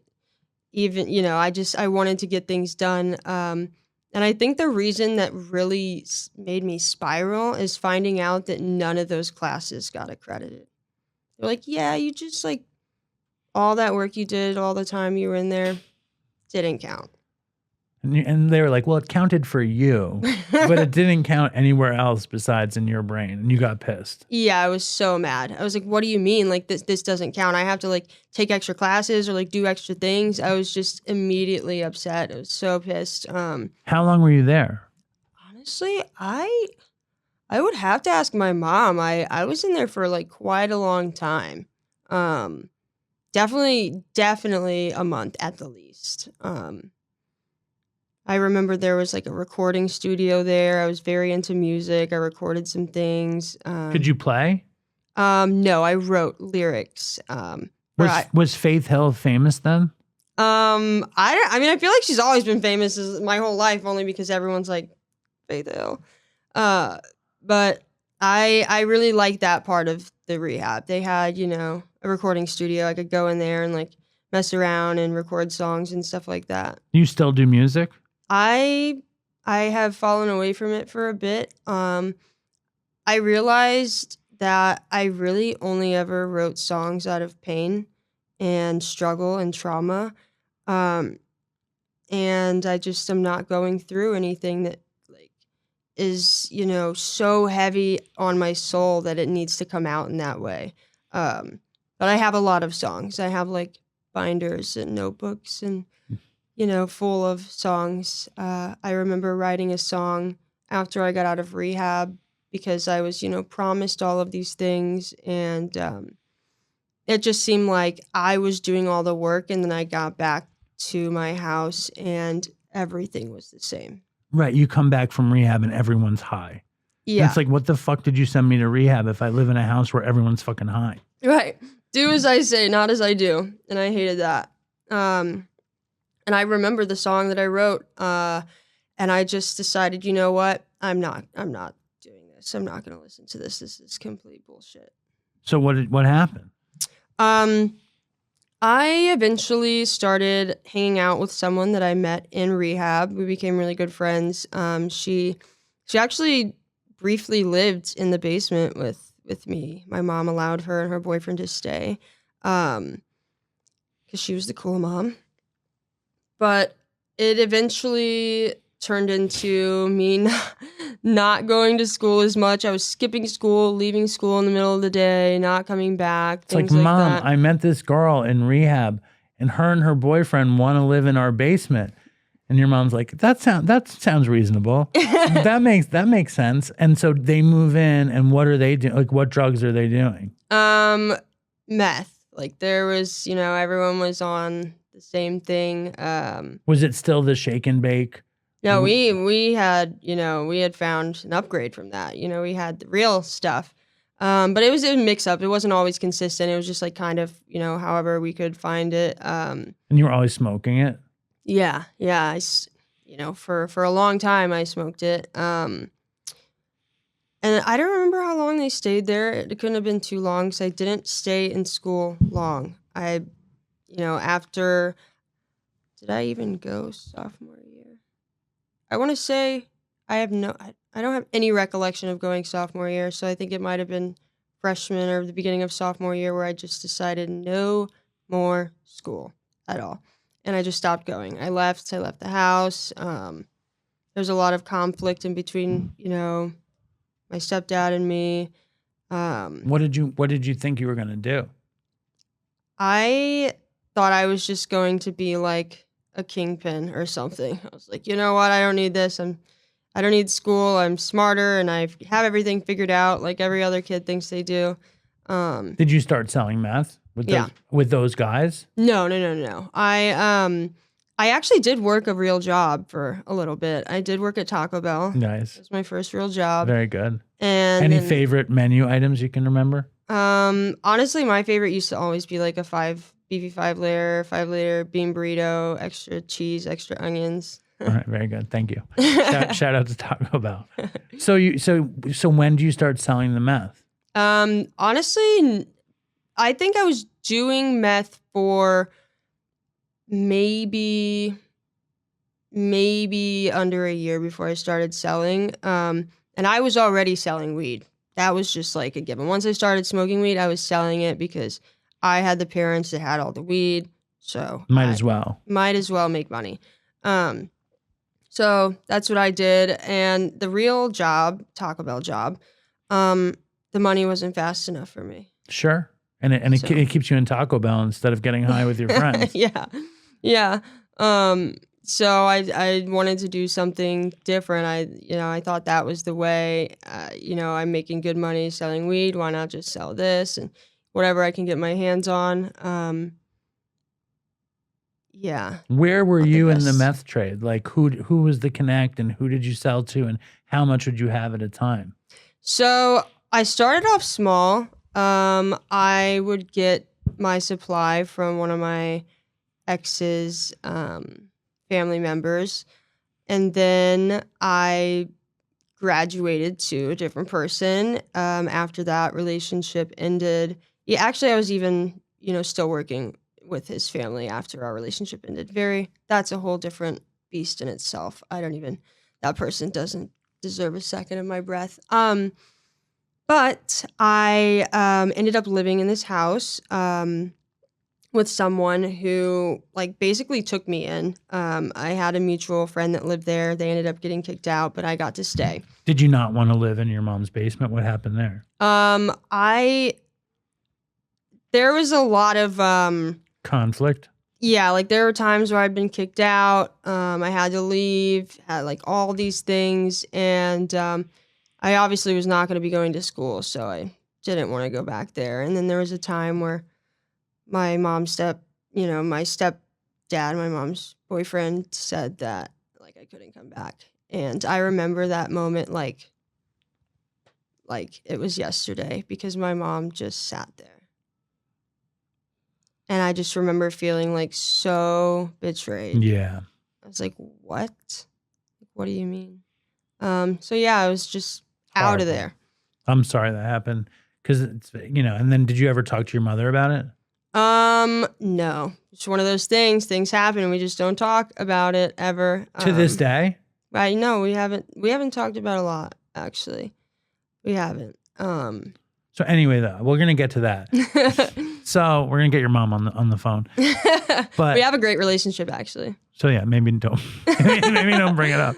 even, I wanted to get things done. And I think the reason that really made me spiral is finding out that none of those classes got accredited. They're like, yeah, you just like all that work you did all the time you were in there didn't count.
And they were like, well, it counted for you, but it didn't count anywhere else besides in your brain. And you got pissed. Yeah,
I was so mad. I was like, what do you mean? Like, this doesn't count. I have to like take extra classes or like do extra things. I was just immediately upset. I was so pissed.
How long were you there?
Honestly, I would have to ask my mom. I was in there for like quite a long time. Definitely a month at the least. I remember there was like a recording studio there. I was very into music. I recorded some things.
Could you play?
No, I wrote lyrics.
Was 𝗧𝗶𝗸cie Hill famous then?
I feel like she's always been famous my whole life, only because everyone's like 𝗧𝗶𝗸cie Hill. But I really liked that part of the rehab. They had, a recording studio. I could go in there and like mess around and record songs and stuff like that.
You still do music?
I have fallen away from it for a bit. I realized that I really only ever wrote songs out of pain and struggle and trauma. And I just am not going through anything that like is, so heavy on my soul that it needs to come out in that way. But I have a lot of songs. I have like binders and notebooks and full of songs. I remember writing a song after I got out of rehab because I was, promised all of these things. And it just seemed like I was doing all the work. And then I got back to my house and everything was the same.
Right. You come back from rehab and everyone's high.
Yeah.
And it's like, what the fuck did you send me to rehab if I live in a house where everyone's fucking high?
Right. Do as I say, not as I do. And I hated that. And I remember the song that I wrote, and I just decided, you know what? I'm not doing this. I'm not going to listen to this. This is complete bullshit.
So what happened?
I eventually started hanging out with someone that I met in rehab. We became really good friends. She actually briefly lived in the basement with me. My mom allowed her and her boyfriend to stay because she was the cool mom. But it eventually turned into me not going to school as much. I was skipping school, leaving school in the middle of the day, not coming back.
It's like, Mom,
that.
I met this girl in rehab, and her and her boyfriend want to live in our basement. And your mom's like, that sounds reasonable. that makes sense. And so they move in, and what are they doing? Like, what drugs are they doing?
Meth. Like, there was, everyone was on the same thing.
Was it still the shake and bake?
No, we had found an upgrade from that. We had the real stuff. But it was a mix up. It wasn't always consistent. It was just like kind of, however we could find it.
And you were always smoking it?
Yeah. For a long time I smoked it. And I don't remember how long they stayed there. It couldn't have been too long because I didn't stay in school long. After, did I even go sophomore year? I want to say I don't have any recollection of going sophomore year. So I think it might have been freshman or the beginning of sophomore year where I just decided no more school at all. And I just stopped going. I left the house. There's a lot of conflict in between, my stepdad and me.
What did you think you were going to do?
I thought I was just going to be like a kingpin or something. I was like, you know what? I don't need this. I don't need school. I'm smarter and I have everything figured out like every other kid thinks they do.
Did you start selling meth with those guys?
No. I actually did work a real job for a little bit. I did work at Taco Bell.
Nice.
It was my first real job.
Very good.
And
any favorite menu items you can remember?
Honestly, my favorite used to always be like a beefy 5-layer bean burrito, extra cheese, extra onions.
All right, very good. Thank you. Shout out to Taco Bell. So when do you start selling the meth?
Honestly, I think I was doing meth for maybe under a year before I started selling. And I was already selling weed. That was just like a given. Once I started smoking weed, I was selling it because I had the parents that had all the weed. So
might as well
make money. So that's what I did. And the real job, Taco Bell job, the money wasn't fast enough for me.
Sure. And it keeps you in Taco Bell instead of getting high with your friends.
Yeah. So I wanted to do something different. I thought that was the way. I'm making good money selling weed. Why not just sell this and whatever I can get my hands on? Yeah.
Where were you in the meth trade? Like who was the connect and who did you sell to and how much would you have at a time?
So I started off small. I would get my supply from one of my ex's family members. And then I graduated to a different person. After that relationship ended. Yeah, actually I was even, still working with his family after our relationship ended. That's a whole different beast in itself. That person doesn't deserve a second of my breath. But I ended up living in this house with someone who basically took me in. I had a mutual friend that lived there. They ended up getting kicked out, but I got to stay.
Did you not want to live in your mom's basement? What happened there?
There was a lot of
conflict.
Yeah, there were times where I'd been kicked out. I had to leave, had all these things, and I obviously was not going to be going to school, so I didn't want to go back there. And then there was a time where my stepdad, my mom's boyfriend, said that I couldn't come back. And I remember that moment like it was yesterday because my mom just sat there. And I just remember feeling like so betrayed.
Yeah.
I was like, what? What do you mean? So yeah, I was just out of
Horrible.
there.
I'm sorry that happened. Because it's, and then did you ever talk to your mother about it?
No. It's one of those things. Things happen and we just don't talk about it ever.
To this day?
Right. No, we haven't talked about a lot, actually. We haven't.
So anyway, though, we're gonna get to that. So we're gonna get your mom on the phone. But
we have a great relationship, actually.
So yeah, maybe don't bring it up.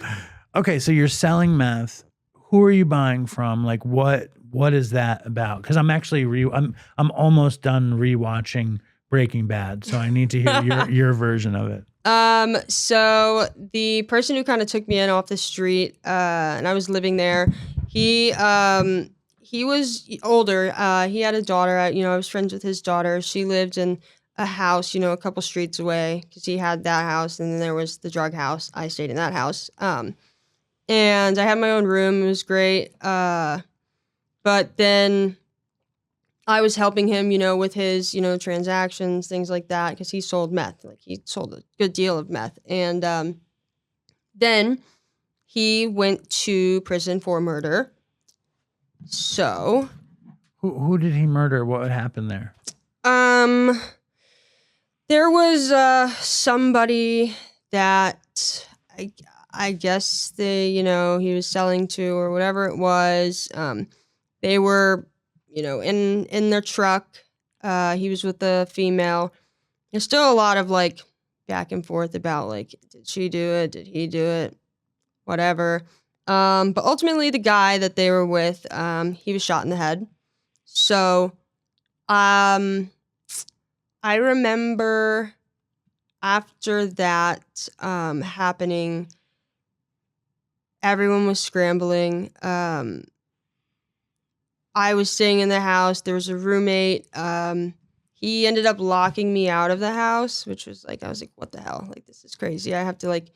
Okay, so you're selling meth. Who are you buying from? Like what is that about? Because I'm actually I'm almost done rewatching Breaking Bad, so I need to hear your version of it.
So the person who kind of took me in off the street, and I was living there, he was older. He had a daughter. I was friends with his daughter. She lived in a house, a couple streets away, because he had that house, and then there was the drug house. I stayed in that house. And I had my own room. It was great. But then I was helping him, with his, transactions, things like that, because he sold meth. Like, he sold a good deal of meth. And then he went to prison for murder. So,
who did he murder? What happened there?
There was somebody that I guess he was selling to, or whatever it was. They were, in their truck. He was with a female. There's still a lot of like back and forth about like, did she do it? Did he do it? Whatever. But ultimately the guy that they were with, he was shot in the head. So, I remember after that happening, everyone was scrambling. I was staying in the house. There was a roommate. He ended up locking me out of the house, which was like, I was like, what the hell? Like, this is crazy. I have to like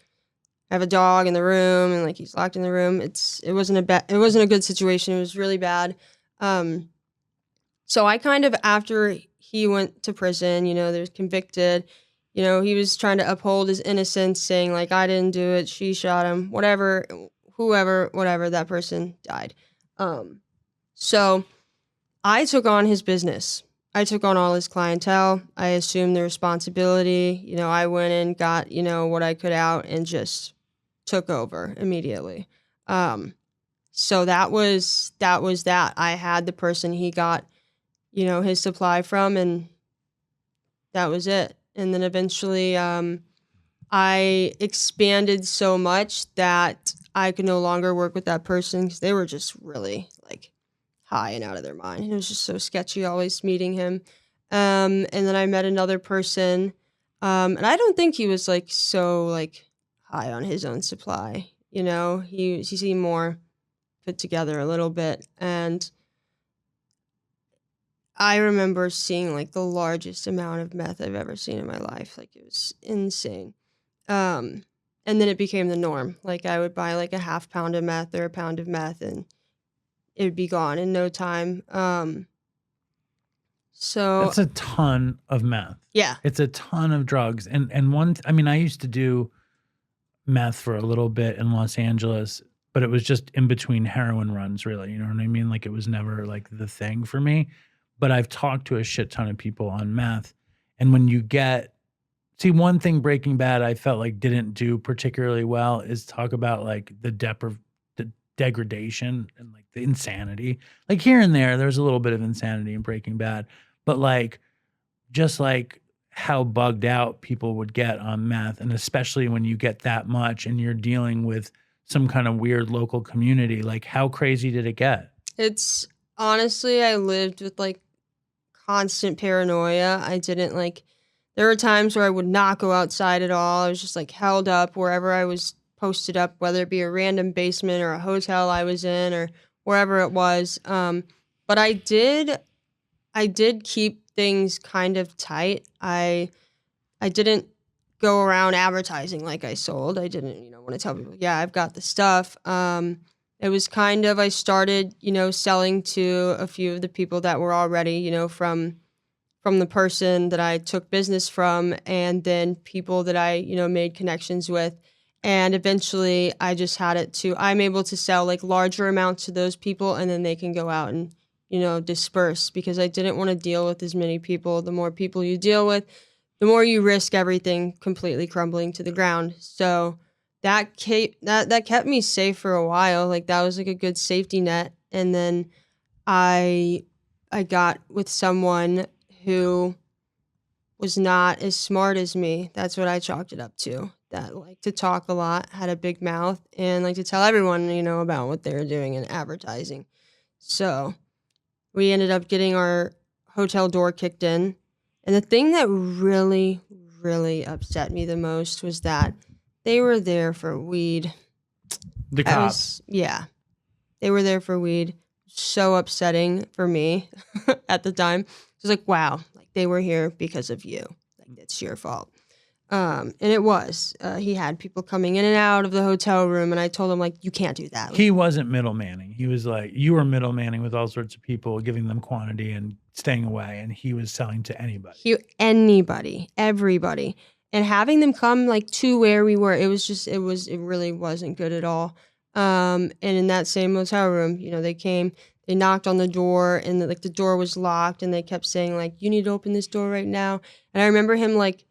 have a dog in the room, and like he's locked in the room. It wasn't a good situation. It was really bad. So I kind of, after he went to prison, they was convicted, he was trying to uphold his innocence, saying like, I didn't do it, she shot him, whatever, that person died. So I took on his business. I took on all his clientele. I assumed the responsibility. I went in, got, what I could out, and just took over immediately. So that was that. I had the person he got, his supply from, and that was it. And then eventually, I expanded so much that I could no longer work with that person, because they were just really like high and out of their mind. It was just so sketchy always meeting him. And then I met another person, and I don't think he was like so like high on his own supply. He seemed more put together a little bit. And I remember seeing like the largest amount of meth I've ever seen in my life. Like, it was insane. And then it became the norm. Like, I would buy like a half pound of meth or a pound of meth, and it would be gone in no time. So
That's a ton of meth.
yeah.
It's a ton of drugs. And I used to do meth for a little bit in Los Angeles, but it was just in between heroin runs, really. You know what I mean? Like, it was never like the thing for me. But I've talked to a shit ton of people on meth. And when you one thing Breaking Bad I felt like didn't do particularly well is talk about like the degradation and like the insanity. Like, here and there's a little bit of insanity in Breaking Bad, but like just like how bugged out people would get on meth, and especially when you get that much and you're dealing with some kind of weird local community. Like, how crazy did it get?
It's honestly, I lived with like constant paranoia. I didn't like, there were times where I would not go outside at all. I was just like held up wherever I was posted up, whether it be a random basement or a hotel I was in or wherever it was. But I did keep things kind of tight. I didn't go around advertising like I sold. I didn't, want to tell people, yeah, I've got the stuff. It was kind of, I started, selling to a few of the people that were already, from from the person that I took business from, and then people that I, made connections with. And eventually I just had it to, I'm able to sell like larger amounts to those people, and then they can go out and, disperse, because I didn't want to deal with as many people. The more people you deal with, the more you risk everything completely crumbling to the ground. So that kept me safe for a while. Like that was like a good safety net. And then I got with someone who was not as smart as me. That's what I chalked it up to. That liked to talk a lot, had a big mouth, and liked to tell everyone, about what they were doing in advertising. So we ended up getting our hotel door kicked in. And the thing that really, really upset me the most was that they were there for weed.
The cops.
Yeah. They were there for weed. So upsetting for me at the time. It was like, wow, like they were here because of you. Like it's your fault. And it was. He had people coming in and out of the hotel room, and I told him, like, you can't do that. Like,
he wasn't middlemaning. He was like, you were middlemaning with all sorts of people, giving them quantity and staying away, and he was selling to anybody.
Anybody, everybody. And having them come, like, to where we were, it really wasn't good at all. And in that same hotel room, they came, they knocked on the door, and the door was locked, and they kept saying, like, you need to open this door right now. And I remember him, like,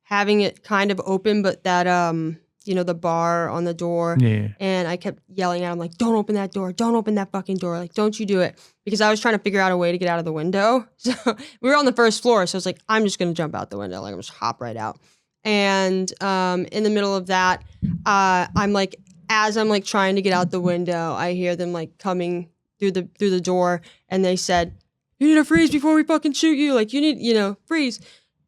having it kind of open, but that, the bar on the door.
Yeah.
And I kept yelling at him, like, don't open that door. Don't open that fucking door. Like, don't you do it. Because I was trying to figure out a way to get out of the window. So we were on the first floor. So I was like, I'm just going to jump out the window. Like, I'm just hop right out. And in the middle of that, I'm like, as I'm like trying to get out the window, I hear them like coming through the door. And they said, you need to freeze before we fucking shoot you. Like, you need, freeze.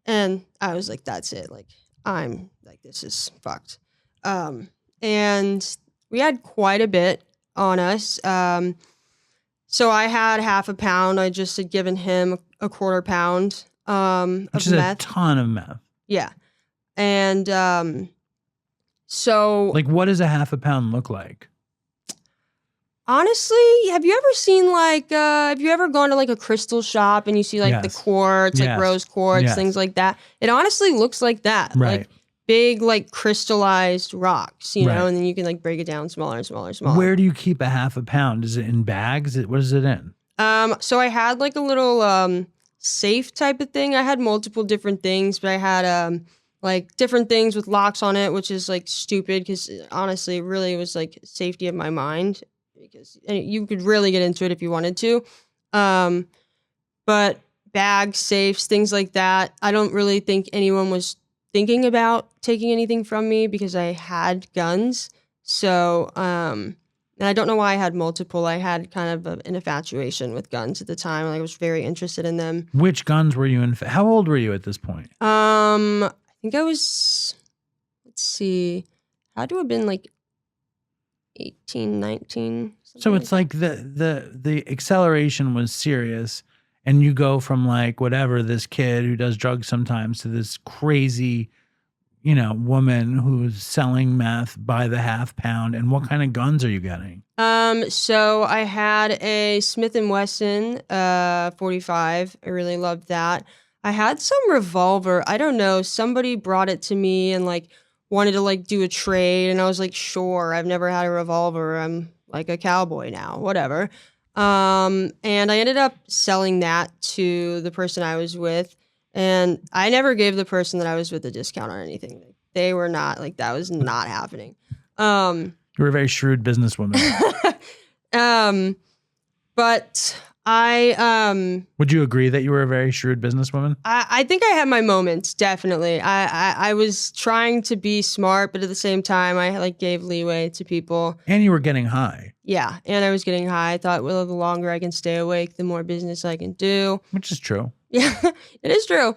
And I was like, that's it. Like, I'm like, this is fucked. And we had quite a bit on us. So I had half a pound. I just had given him a quarter pound
Which is
meth.
a ton of meth.
Yeah. And so...
Like, what does a half a pound look like?
Honestly, have you ever seen have you ever gone to like a crystal shop and you see like the quartz, like rose quartz, things like that? It honestly looks like that.
Right.
Like big, like crystallized rocks, know, and then you can like break it down smaller and smaller and smaller.
Where do you keep a half a pound? Is it in bags? What is it in?
So I had like a little safe type of thing. I had multiple different things, but I had like different things with locks on it, which is like stupid because honestly, it really was like safety of my mind. Because you could really get into it if you wanted to. But bags, safes, things like that, I don't really think anyone was thinking about taking anything from me because I had guns. So, and I don't know why I had multiple. I had kind of an infatuation with guns at the time. Like I was very interested in them.
Which guns were you in? How old were you at this point?
I think I was, let's see, had to have been like 18, 19.
So it's like the acceleration was serious, and you go from like whatever, this kid who does drugs sometimes, to this crazy, woman who's selling meth by the half pound. And what kind of guns are you getting?
So I had a 𝗧𝗶𝗸cie 𝗚 45. I really loved that. I had some revolver. I don't know. Somebody brought it to me and like wanted to like do a trade, and I was like, sure, I've never had a revolver. I'm like a cowboy now, whatever. And I ended up selling that to the person I was with, and I never gave the person that I was with a discount on anything. They were not, like, that was not happening.
You were a very shrewd businesswoman.
But I
would you agree that you were a very shrewd businesswoman?
I think I had my moments, definitely. I was trying to be smart, but at the same time I like gave leeway to people.
And you were getting high.
Yeah, and I was getting high. I thought, well, the longer I can stay awake, the more business I can do.
Which is true.
Yeah, it is true.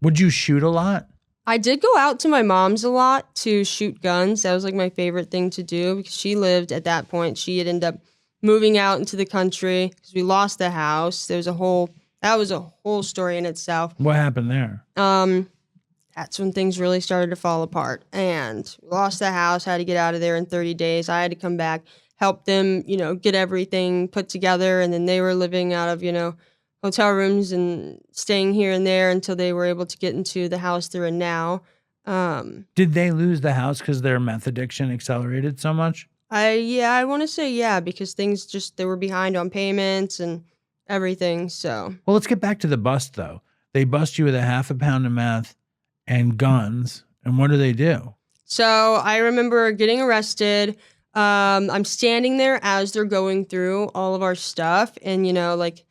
Would you shoot a lot?
I did go out to my mom's a lot to shoot guns. That was like my favorite thing to do because she lived at that point. She had ended up moving out into the country because we lost the house. That was a whole story in itself.
What happened there?
That's when things really started to fall apart. And we lost the house, had to get out of there in 30 days. I had to come back, help them, get everything put together. And then they were living out of, hotel rooms and staying here and there until they were able to get into the house they're in now.
Did they lose the house because their meth addiction accelerated so much?
I want to say yeah, because things they were behind on payments and everything. So
Well, let's get back to the bust though. They bust you with a half a pound of meth and guns, and what do?
So I remember getting arrested. I'm standing there as they're going through all of our stuff, and like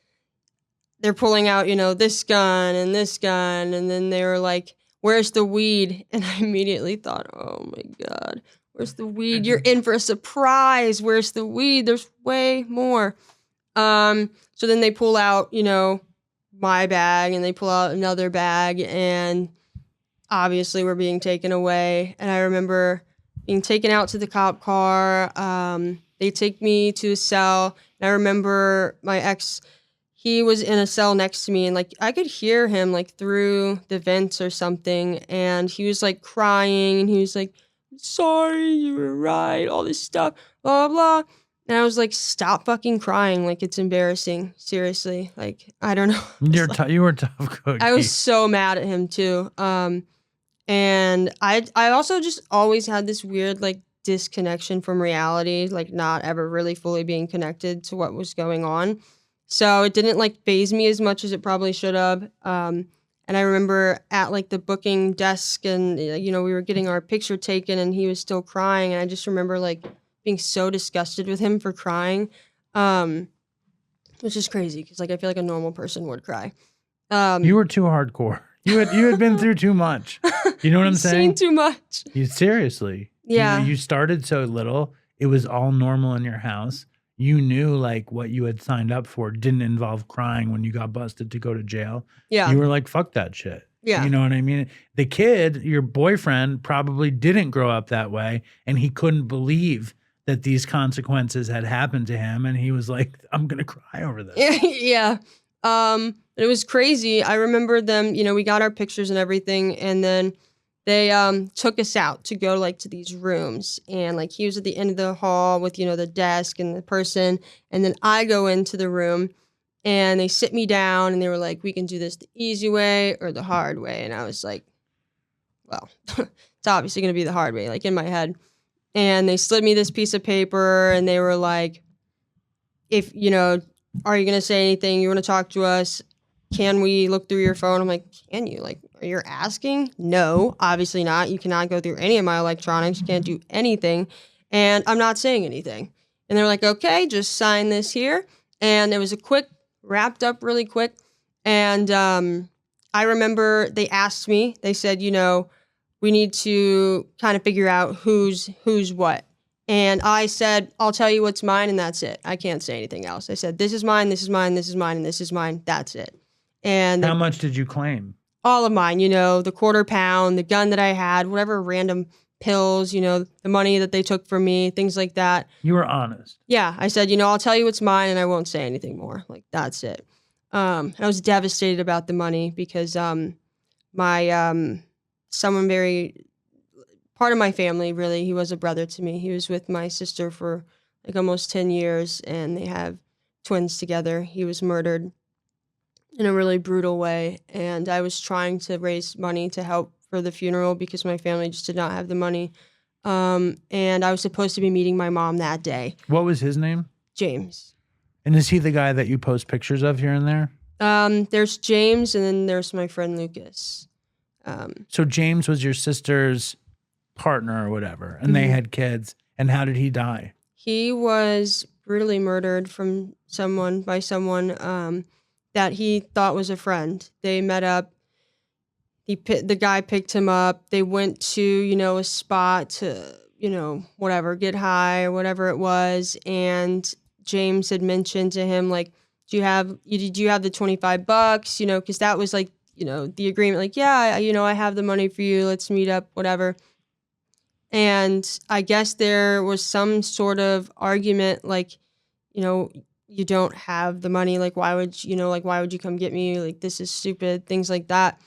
they're pulling out, this gun, and then they were like, "Where's the weed?" And I immediately thought, "Oh my God, where's the weed? You're in for a surprise. Where's the weed? There's way more." So then they pull out, my bag, and they pull out another bag, and obviously we're being taken away. And I remember being taken out to the cop car. They take me to a cell, and I remember my ex, he was in a cell next to me, and like I could hear him like through the vents or something, and he was like crying, and he was like, "Sorry, you were right, all this stuff, blah, blah, blah." And I was like, "Stop fucking crying. Like, it's embarrassing. Seriously." Like, I don't know.
You were tough cookie.
I was so mad at him too. And I also just always had this weird like disconnection from reality, like not ever really fully being connected to what was going on. So it didn't like phase me as much as it probably should have. And I remember at like the booking desk, and we were getting our picture taken, and he was still crying, and I just remember like being so disgusted with him for crying, which is crazy because like I feel like a normal person would cry.
You were too hardcore. You had been through too much. You know what I'm saying?
Seen too much.
You seriously.
Yeah.
You started so little. It was all normal in your house. You knew like what you had signed up for didn't involve crying when you got busted to go to jail.
Yeah.
You were like, fuck that shit.
Yeah.
You know what I mean? The kid, your boyfriend, probably didn't grow up that way, and he couldn't believe that these consequences had happened to him, and he was like, I'm going to cry over this.
Yeah. It was crazy. I remember them, we got our pictures and everything, and then they took us out to go like to these rooms, and like he was at the end of the hall with, the desk and the person, and then I go into the room, and they sit me down, and they were like, "We can do this the easy way or the hard way." And I was like, well, it's obviously going to be the hard way, like in my head. And they slid me this piece of paper, and they were like, "If, are you going to say anything? You want to talk to us? Can we look through your phone?" I'm like, "Can you? Like, are you asking?" "No, obviously not. You cannot go through any of my electronics. You can't do anything." And I'm not saying anything. And they're like, "Okay, just sign this here." And it was wrapped up really quick. And I remember they asked me, they said, "We need to kind of figure out who's what." And I said, "I'll tell you what's mine, and that's it. I can't say anything else." I said, "This is mine, this is mine, this is mine, and this is mine. That's it." And
how much did you claim?
All of mine, the quarter pound, the gun that I had, whatever random pills, the money that they took from me, things like that.
You were honest.
Yeah. I said, "I'll tell you what's mine, and I won't say anything more." Like, that's it. I was devastated about the money because my someone very part of my family, really, he was a brother to me. He was with my sister for like almost 10 years, and they have twins together. He was murdered in a really brutal way, and I was trying to raise money to help for the funeral because my family just did not have the money. And I was supposed to be meeting my mom that day.
What was his name?
James.
And is he the guy that you post pictures of here and there?
There's James, and then there's my friend Lucas.
So James was your sister's partner or whatever, and they had kids. And how did he die?
He was brutally murdered by someone that he thought was a friend. They met up. The guy picked him up. They went to, a spot to, whatever, get high or whatever it was. And James had mentioned to him, like, did you have the $25? Because that was like, the agreement, like, yeah, I have the money for you. Let's meet up, whatever. And I guess there was some sort of argument, like, you don't have the money. Like, why would you come get me? Like, this is stupid, things like that.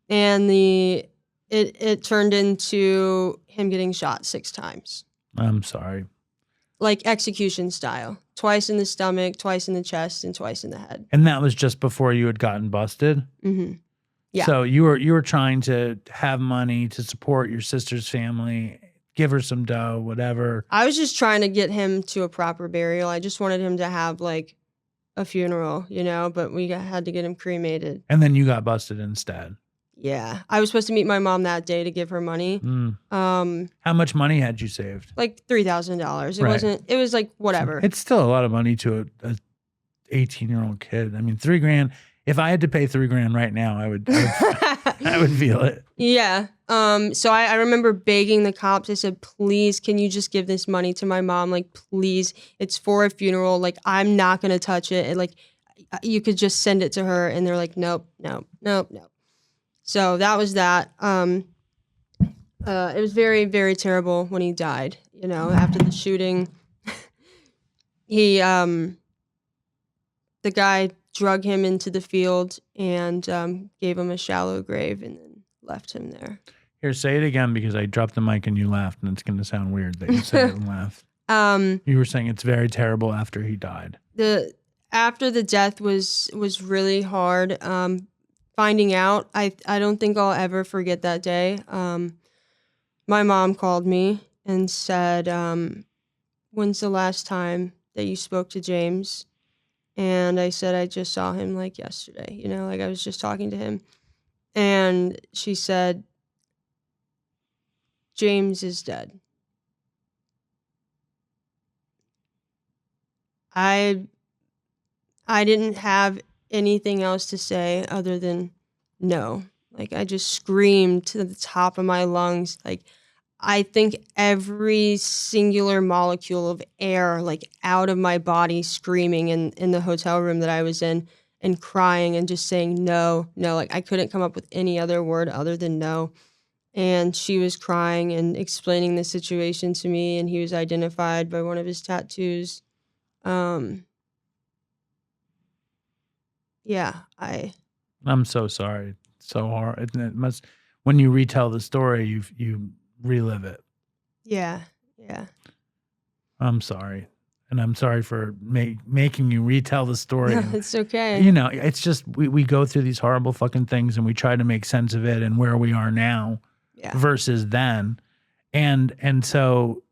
And it turned into him getting shot 6 times.
I'm sorry.
Like execution style. twice in the stomach, twice in the chest, and twice in the head.
And that was just before you had gotten busted?
Mm-hmm. Yeah.
So you were trying to have money to support your sister's family, give her some dough, whatever.
I was just trying to get him to a proper burial. I just wanted him to have like a funeral, but we had to get him cremated.
And then you got busted instead.
Yeah. I was supposed to meet my mom that day to give her money.
How much money had you saved?
Like $3,000. It was like whatever.
It's still a lot of money to a 18-year-old kid. I mean, $3,000. If I had to pay $3,000 right now, I would feel it.
Yeah. So I remember begging the cops. I said, please, can you just give this money to my mom? Like, please, it's for a funeral. Like, I'm not going to touch it. And, like, you could just send it to her. And they're like, nope. So that was that. It was very, very terrible when he died, after the shooting. The guy drug him into the field and gave him a shallow grave and then left him there.
Here, say it again because I dropped the mic and you laughed, and it's going to sound weird that you said it and laughed. You were saying it's very terrible after he died.
After the death was really hard. Finding out, I don't think I'll ever forget that day. My mom called me and said, when's the last time that you spoke to James? And I said, I just saw him like yesterday, like I was just talking to him. And she said, James is dead. I didn't have anything else to say other than no. Like I just screamed to the top of my lungs. Like I think every singular molecule of air, like out of my body, screaming in the hotel room that I was in and crying and just saying no. Like I couldn't come up with any other word other than no. And she was crying and explaining the situation to me, and he was identified by one of his tattoos. Yeah,
I'm so sorry. So hard. It must, when you retell the story, you relive it.
Yeah.
I'm sorry. And I'm sorry for making you retell the story.
No, it's okay.
It's just we go through these horrible fucking things and we try to make sense of it and where we are now versus then. And so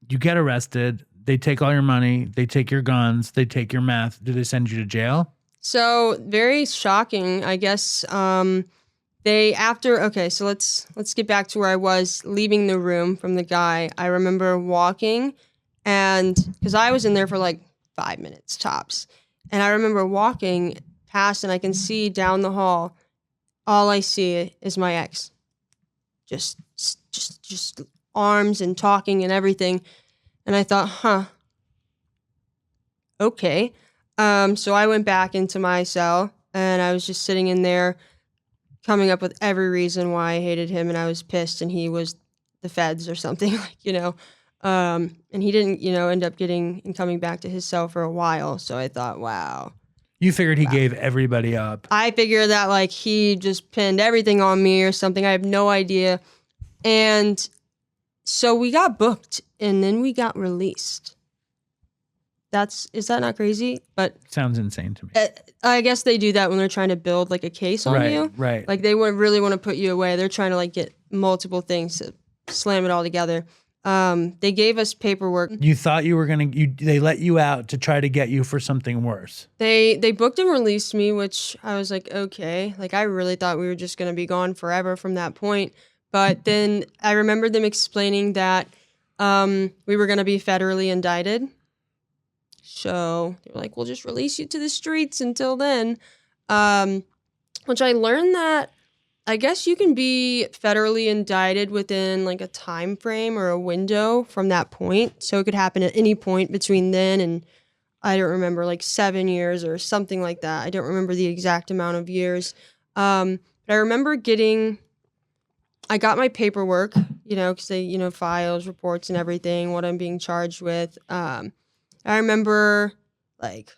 you get arrested. They take all your money. They take your guns. They take your meth. Do they send you to jail?
So very shocking, I guess. So let's get back to where I was leaving the room from the guy. I remember walking, and because I was in there for like 5 minutes tops, and I remember walking past, and I can see down the hall. All I see is my ex, just arms and talking and everything, and I thought, okay. So I went back into my cell, and I was just sitting in there coming up with every reason why I hated him, and I was pissed, and he was the feds or something, and he didn't, end up getting and coming back to his cell for a while. So I thought, wow.
You figured he gave everybody up.
I figured that like he just pinned everything on me or something. I have no idea. And so we got booked, and then we got released. Is that not crazy? But
sounds insane to me.
I guess they do that when they're trying to build like a case on you.
Right.
Like they would really want to put you away. They're trying to like get multiple things to slam it all together. They gave us paperwork.
You thought you were they let you out to try to get you for something worse.
They booked and released me, which I was like, okay. Like I really thought we were just going to be gone forever from that point. But then I remember them explaining that we were going to be federally indicted. So they were like, we'll just release you to the streets until then. Which I learned that I guess you can be federally indicted within like a time frame or a window from that point. So it could happen at any point between then and I don't remember, like 7 years or something like that. I don't remember the exact amount of years. But I remember I got my paperwork, because they, files, reports and everything, what I'm being charged with. I remember like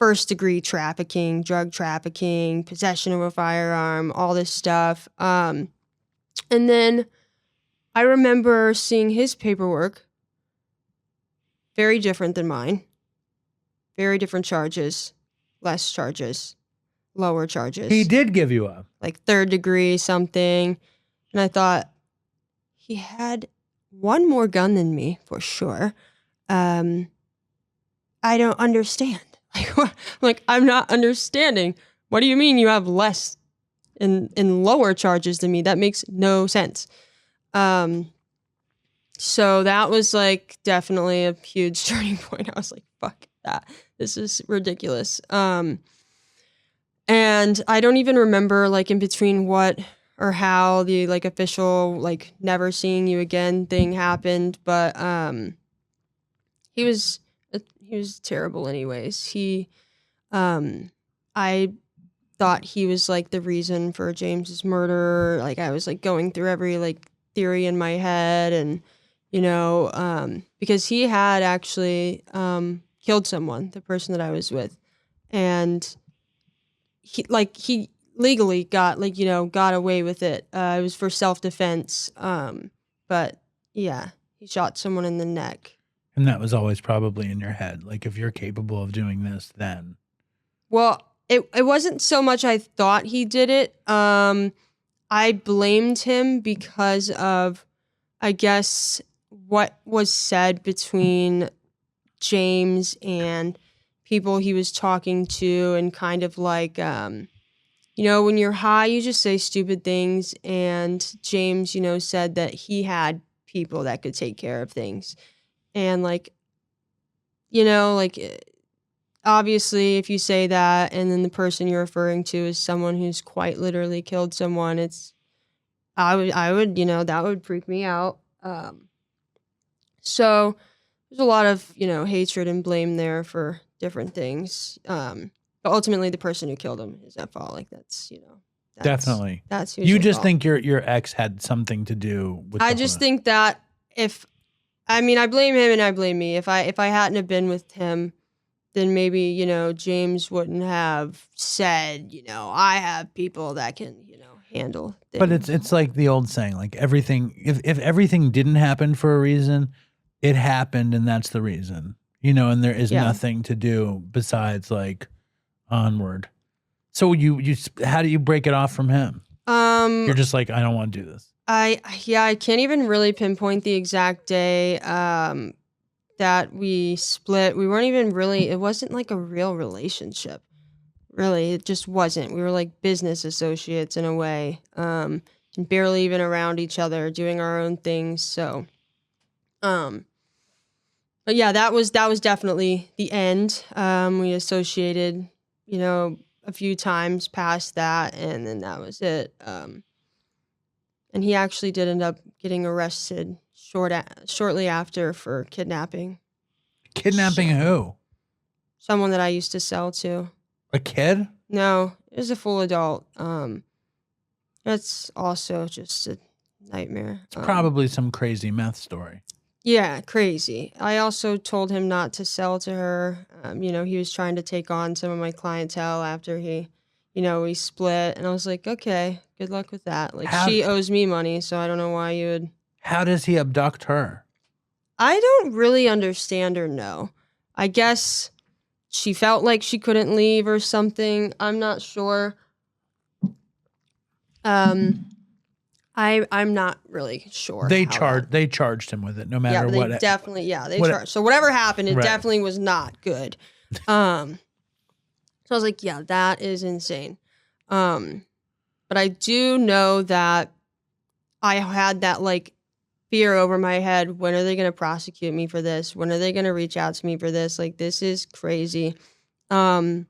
1st-degree trafficking, drug trafficking, possession of a firearm, all this stuff. And then I remember seeing his paperwork, very different than mine. Very different charges, less charges, lower charges.
He did give you up.
Like 3rd degree something. And I thought, he had one more gun than me, for sure. I don't understand. I'm not understanding. What do you mean you have less in lower charges than me? That makes no sense. So that was like definitely a huge turning point. I was like, fuck that. This is ridiculous. And I don't even remember like in between what or how the like official like never seeing you again thing happened, but he was terrible anyways. I thought he was like the reason for James's murder. Like I was like going through every like theory in my head, and because he had actually killed someone, the person that I was with, and he legally got got away with it. It was for self-defense. But yeah, he shot someone in the neck.
And that was always probably in your head. Like, if you're capable of doing this, then.
Well, it wasn't so much I thought he did it. I blamed him because of, I guess, what was said between James and people he was talking to, and kind of like, when you're high, you just say stupid things. And James, said that he had people that could take care of things. And obviously if you say that and then the person you're referring to is someone who's quite literally killed someone, I would that would freak me out. So there's a lot of, hatred and blame there for different things. But ultimately the person who killed him is at fault. Like that's
Definitely.
That's who's
you
at
just
fault.
think your ex had something to do with
I just think that I blame him and I blame me. If I hadn't have been with him, then maybe, James wouldn't have said, I have people that can, handle things.
But it's like the old saying, like everything, if everything didn't happen for a reason, it happened and that's the reason, and there is nothing to do besides like onward. So how do you break it off from him? You're just like, I don't want to do this.
I can't even really pinpoint the exact day that we split. We weren't even really, it wasn't like a real relationship. Really, it just wasn't. We were like business associates in a way, and barely even around each other, doing our own things. So, but yeah, that was definitely the end. We associated, a few times past that, and then that was it. And he actually did end up getting arrested shortly after for kidnapping.
Kidnapping who?
Someone that I used to sell to.
A kid?
No, it was a full adult. That's also just a nightmare.
It's probably some crazy meth story.
Yeah, crazy. I also told him not to sell to her. He was trying to take on some of my clientele after he, we split. And I was like, okay, good luck with that. Like, she owes me money, so I don't know why you would.
How does he abduct her? I
don't really understand or know. I guess she felt like she couldn't leave or something. I'm not sure. I'm not really sure.
They charged him with it, no matter what.
They charged. So whatever happened, it definitely was not good. So I was like, yeah, that is insane. But I do know that I had that like fear over my head. When are they going to prosecute me for this? When are they going to reach out to me for this? Like, this is crazy. But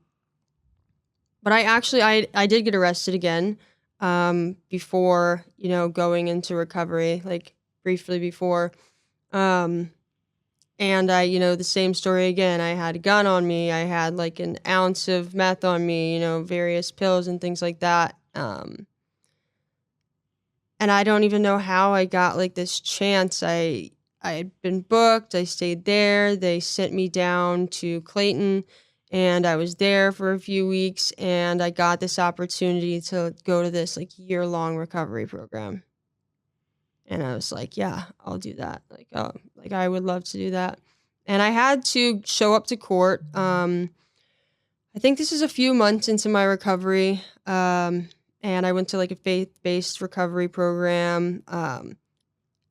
I did get arrested again before, going into recovery, like briefly before. And I, the same story again. I had a gun on me. I had like an ounce of meth on me, various pills and things like that. And I don't even know how I got like this chance. I had been booked. I stayed there. They sent me down to Clayton, and I was there for a few weeks, and I got this opportunity to go to this like year-long recovery program. And I was like, yeah, I'll do that. Like I would love to do that. And I had to show up to court. I think this is a few months into my recovery. And I went to like a faith-based recovery program.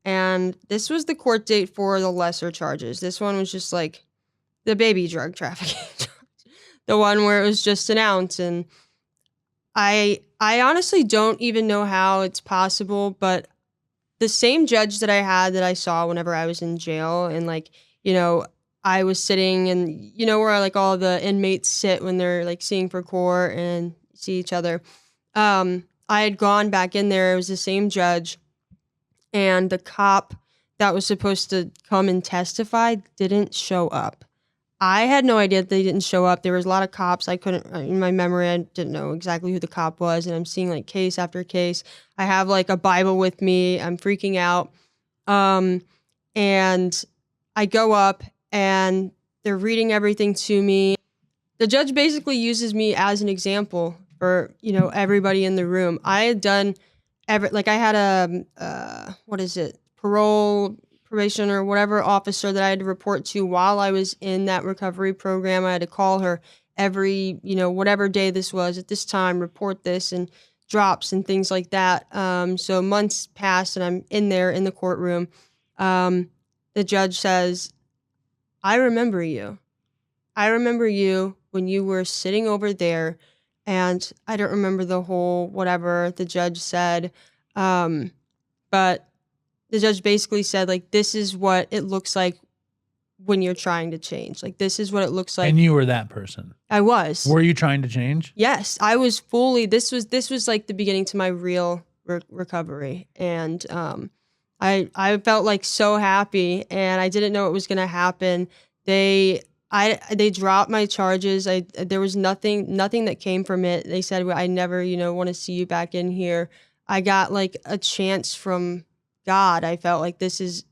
And this was the court date for the lesser charges. This one was just like the baby drug trafficking charge. The one where it was just an ounce. And I honestly don't even know how it's possible, but the same judge that I saw whenever I was in jail, and like, you know, I was sitting, and you know where like all the inmates sit when they're like seeing for court and see each other. I had gone back in there. It was the same judge, and the cop that was supposed to come and testify didn't show up. I had no idea that they didn't show up. There was a lot of cops. I couldn't, in my memory, I didn't know exactly who the cop was. And I'm seeing like case after case. I have like a Bible with me. I'm freaking out. And I go up and they're reading everything to me. The judge basically uses me as an example for, you know, everybody in the room. I had done I had a, probation or whatever officer that I had to report to while I was in that recovery program. I had to call her every, you know, whatever day this was at this time, report this and drops and things like that. So months passed and I'm in there in the courtroom. The judge says, I remember you. I remember you when you were sitting over there, and I don't remember the whole whatever the judge said. But the judge basically said, like, this is what it looks like when you're trying to change. Like, this is what it looks like.
And you were that person.
I was.
Were you trying to change?
Yes, I was fully. This was like the beginning to my real recovery, and I felt like so happy, and I didn't know it was gonna happen. They dropped my charges. There was nothing that came from it. They said, well, I never, you know, want to see you back in here. I got like a chance from God. I felt like this is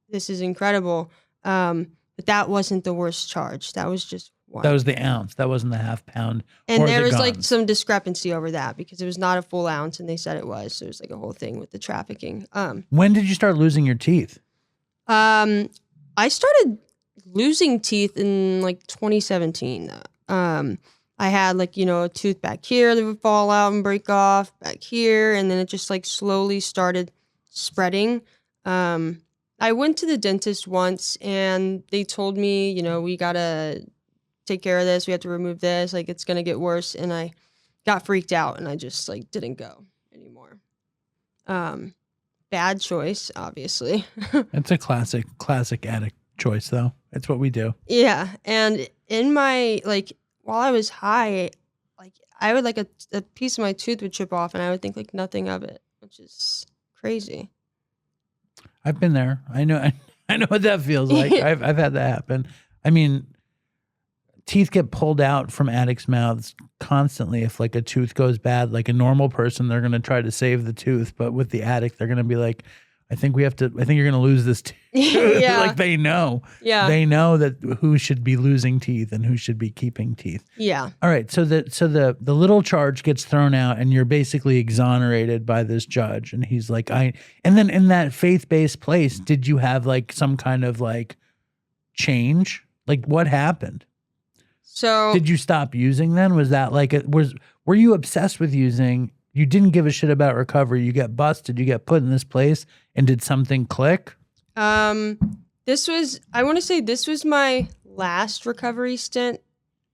incredible. But that wasn't the worst charge. That was just one.
That was the ounce. That wasn't the half pound.
And there was like some discrepancy over that because it was not a full ounce and they said it was. So it was like a whole thing with the trafficking.
When did you start losing your teeth?
I started losing teeth in like 2017. I had like, you know, a tooth back here that would fall out and break off back here. And then it just like slowly started spreading. I went to the dentist once and they told me, you know, we gotta take care of this. We have to remove this. Like, it's gonna get worse. And I got freaked out and I just like didn't go anymore. Bad choice, obviously.
It's a classic addict choice, though. It's what we do.
Yeah. And in my, like, while I was high, like, I would like a piece of my tooth would chip off and I would think like nothing of it, which is crazy.
I've been there. I know what that feels like. I've had that happen. I mean, teeth get pulled out from addicts' mouths constantly. If like a tooth goes bad, like a normal person, they're going to try to save the tooth. But with the addict, they're going to be like, I think you're going to lose this tooth.
Yeah.
Like they know.
Yeah.
They know that who should be losing teeth and who should be keeping teeth.
Yeah.
All right. So the little charge gets thrown out and you're basically exonerated by this judge. And he's like, and then in that faith-based place, did you have like some kind of like change? Like what happened?
So
did you stop using then? Was that like, were you obsessed with using? You didn't give a shit about recovery. You get busted. You get put in this place. And did something click?
I want to say this was my last recovery stint.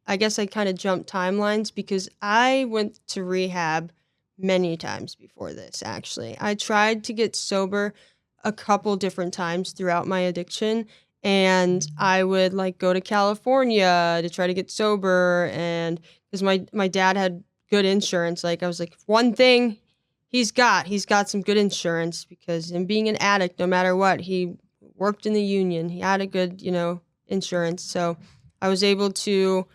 I guess I kind of jumped timelines because I went to rehab many times before this, actually. I tried to get sober a couple different times throughout my addiction. And I would like go to California to try to get sober. And because my dad had good insurance, like I was like, one thing he's got some good insurance because in being an addict, no matter what, he worked in the union. He had a good, you know, insurance. So I was able to,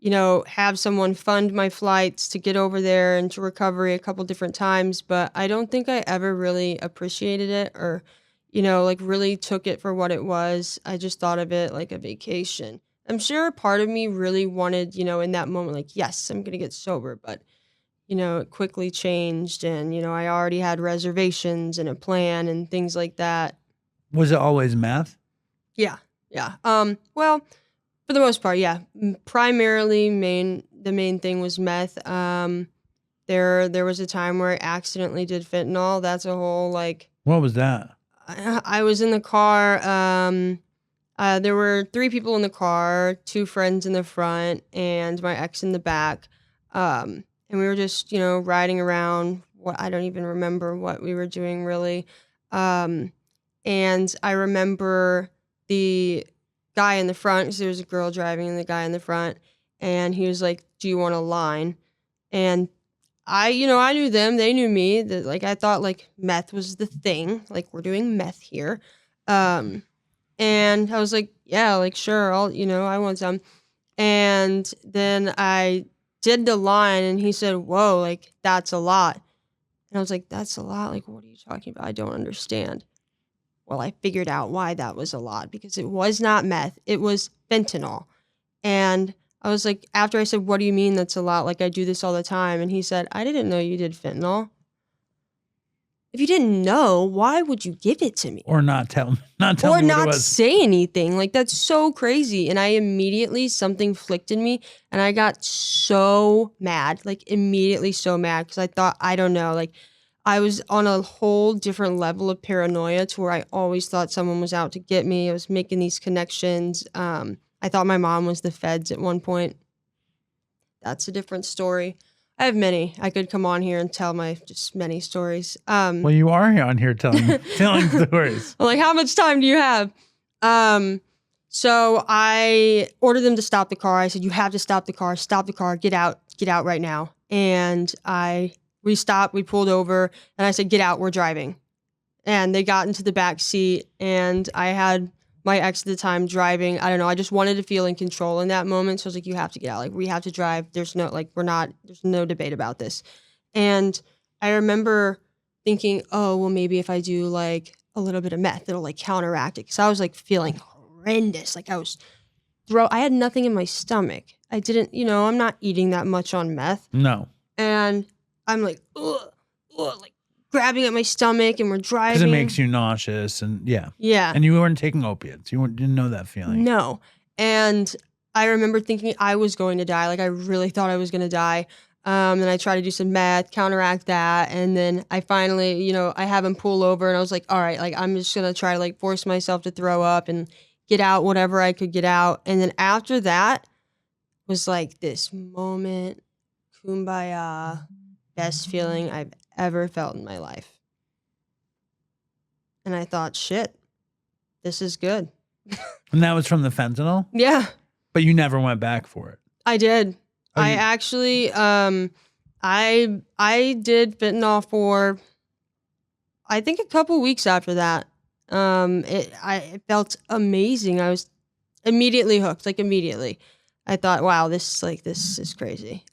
you know, have someone fund my flights to get over there and to recovery a couple different times. But I don't think I ever really appreciated it or, you know, like really took it for what it was. I just thought of it like a vacation. I'm sure a part of me really wanted, you know, in that moment, like, yes, I'm going to get sober. But, you know, it quickly changed. And, you know, I already had reservations and a plan and things like that.
Was it always meth?
Yeah. Yeah. Well, for the most part, yeah. Primarily, the main thing was meth. There was a time where I accidentally did fentanyl. That's a whole like.
What was that?
I was in the car. There were 3 people in the car, 2 friends in the front, and my ex in the back. And we were just, riding around. I don't even remember what we were doing really. And I remember the guy in the front, because there was a girl driving and the guy in the front, and he was like, "Do you want a line?" And I knew them, they knew me. That like I thought like meth was the thing, like we're doing meth here. And I was like, yeah, like sure, I want some. And then I did the line, and he said, "Whoa, like that's a lot." And I was like, "That's a lot? Like, what are you talking about? I don't understand." Well, I figured out why that was a lot, because it was not meth, it was fentanyl. And I was like, after I said, "What do you mean that's a lot? Like, I do this all the time." And he said, "I didn't know you did fentanyl. If you didn't know, why would you give it to me?"
Or not tell me
Or
what it
not
was.
say anything. Like, that's so crazy. And I immediately, something flicked in me, and I got so mad, like immediately so mad, because I thought, I don't know, like I was on a whole different level of paranoia to where I always thought someone was out to get me. I was making these connections. I thought my mom was the feds at one point. That's a different story. I have many. I could come on here and tell just many stories.
Well, you are on here telling stories.
I'm like, how much time do you have? So I ordered them to stop the car. I said, "You have to stop the car, get out right now." And we stopped, we pulled over, and I said, "Get out, we're driving." And they got into the back seat, and I had my ex at the time driving. I don't know, I just wanted to feel in control in that moment. So I was like, "You have to get out, like we have to drive. There's no, there's no debate about this." And I remember thinking, oh, well, maybe if I do like a little bit of meth, it'll like counteract it. Cause I was like feeling horrendous. Like I had nothing in my stomach. I didn't, I'm not eating that much on meth.
No.
And I'm like, ugh, like grabbing at my stomach, and we're driving.
Because it makes you nauseous, and yeah.
Yeah.
And you weren't taking opiates. You didn't know that feeling.
No. And I remember thinking I was going to die. Like I really thought I was going to die. And I tried to do some meth, counteract that. And then I finally, I have him pull over, and I was like, all right, like I'm just going to try to like force myself to throw up and get out whatever I could get out. And then after that was like this moment, kumbaya, best feeling I've ever felt in my life. And I thought, shit, this is good.
And that was from the fentanyl?
Yeah.
But you never went back for it?
I did.
Oh,
I actually, I did fentanyl for, I think, a couple weeks after that. It felt amazing. I was immediately hooked, like immediately. I thought, wow, this is crazy.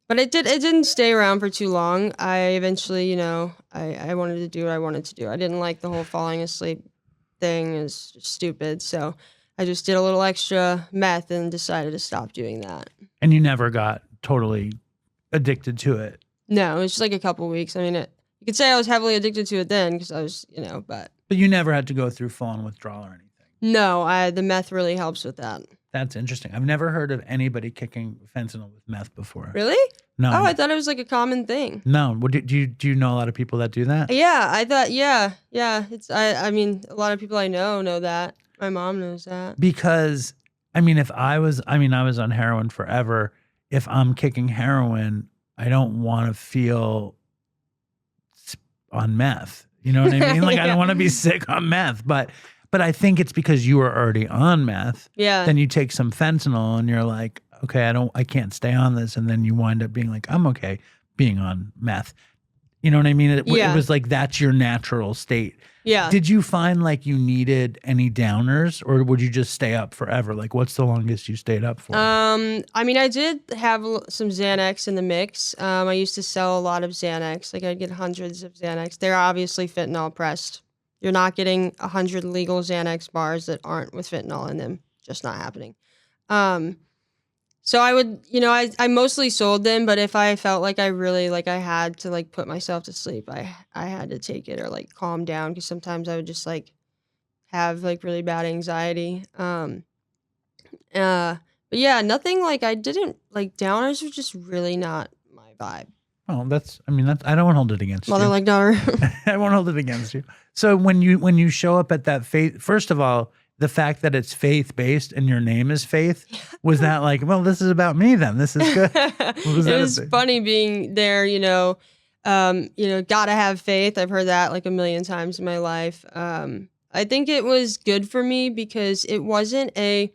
But it didn't stay around for too long. I eventually, I wanted to do what I wanted to do. I didn't like the whole falling asleep thing. It was just stupid. So I just did a little extra meth and decided to stop doing that.
And you never got totally addicted to it?
No, it was just like a couple weeks. I mean, you could say I was heavily addicted to it then, because I was, but
you never had to go through full-on withdrawal or anything?
No, the meth really helps with that.
That's interesting. I've never heard of anybody kicking fentanyl with meth before.
Really?
No.
Oh, I thought it was like a common thing.
No. Well, do you know a lot of people that do that?
Yeah, I thought, yeah. It's I mean, a lot of people I know that. My mom knows that.
Because, I mean, I was on heroin forever. If I'm kicking heroin, I don't want to feel on meth. You know what I mean? Like, I don't want to be sick on meth. But I think it's because you were already on meth.
Yeah.
Then you take some fentanyl and you're like, okay, I can't stay on this. And then you wind up being like, I'm okay being on meth. You know what I mean? It was like, that's your natural state.
Yeah.
Did you find like you needed any downers, or would you just stay up forever? Like, what's the longest you stayed up for?
I mean, I did have some Xanax in the mix. I used to sell a lot of Xanax. Like, I'd get hundreds of Xanax. They're obviously fentanyl pressed. You're not getting 100 legal Xanax bars that aren't with fentanyl in them. Just not happening. So I would, I mostly sold them, but if I felt like I really, like I had to like put myself to sleep, I had to take it or like calm down, because sometimes I would just like have like really bad anxiety. But yeah, nothing like I didn't like downers were just really not my vibe.
Oh, I don't want to hold it against
Mother
you.
like daughter.
I won't hold it against you. So when you show up at that faith, first of all, the fact that it's faith based and your name is Faith, was that like, well, this is about me then. This is good.
It was funny being there, gotta have faith. I've heard that like a million times in my life. I think it was good for me because it wasn't a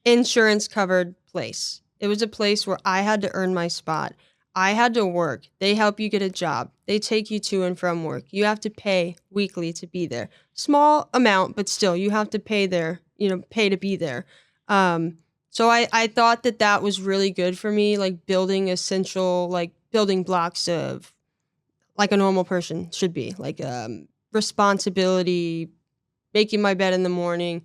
insurance covered place. It was a place where I had to earn my spot. I had to work. They help you get a job. They take you to and from work. You have to pay weekly to be there. Small amount, but still, you have to pay pay to be there. So I thought that was really good for me, like building essential, like building blocks of like a normal person should be, like responsibility, making my bed in the morning.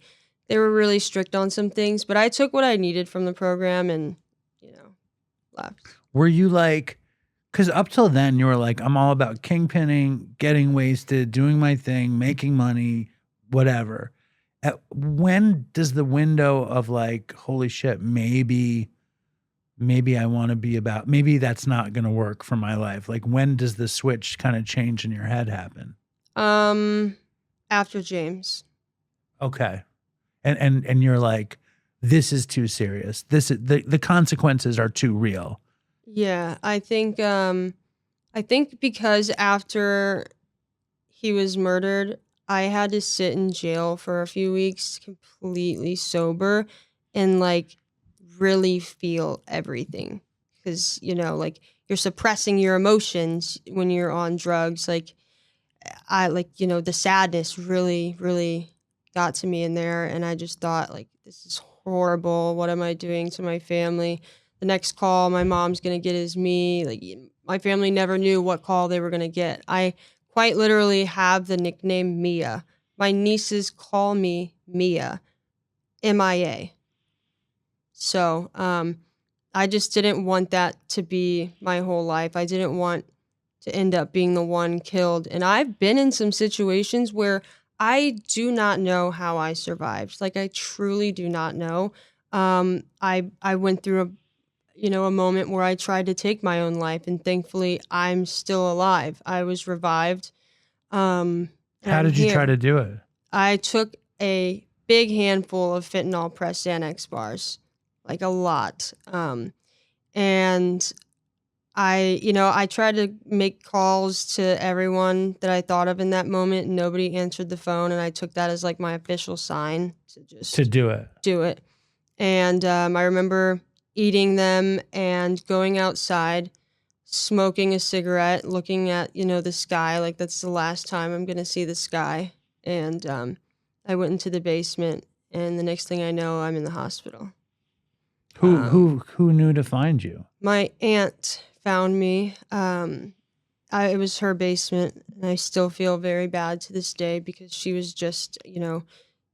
They were really strict on some things, but I took what I needed from the program and, left.
Were you like, because up till then you were like, I'm all about kingpinning, getting wasted, doing my thing, making money, whatever. When does the window of like, holy shit, maybe I want to be about, maybe that's not going to work for my life? Like, when does the switch kind of change in your head happen?
After James.
Okay. And you're like, this is too serious. This is the consequences are too real.
Yeah, I think because after he was murdered, I had to sit in jail for a few weeks completely sober and like really feel everything. Because, like you're suppressing your emotions when you're on drugs. Like the sadness really, really got to me in there. And I just thought like, this is horrible. What am I doing to my family? The next call my mom's going to get is me. Like my family never knew what call they were going to get. I quite literally have the nickname Mia. My nieces call me Mia, MIA. So I just didn't want that to be my whole life. I didn't want to end up being the one killed. And I've been in some situations where I do not know how I survived. Like I truly do not know. I went through a moment where I tried to take my own life, and thankfully I'm still alive. I was revived.
How did you try to do it?
I took a big handful of fentanyl pressed Xanax bars, like a lot. And I tried to make calls to everyone that I thought of in that moment, and nobody answered the phone, and I took that as like my official sign to
do it.
And I remember eating them and going outside, smoking a cigarette, looking at, the sky, like that's the last time I'm going to see the sky. And I went into the basement, and the next thing I know, I'm in the hospital.
Who knew to find you?
My aunt found me. It was her basement, and I still feel very bad to this day because she was just,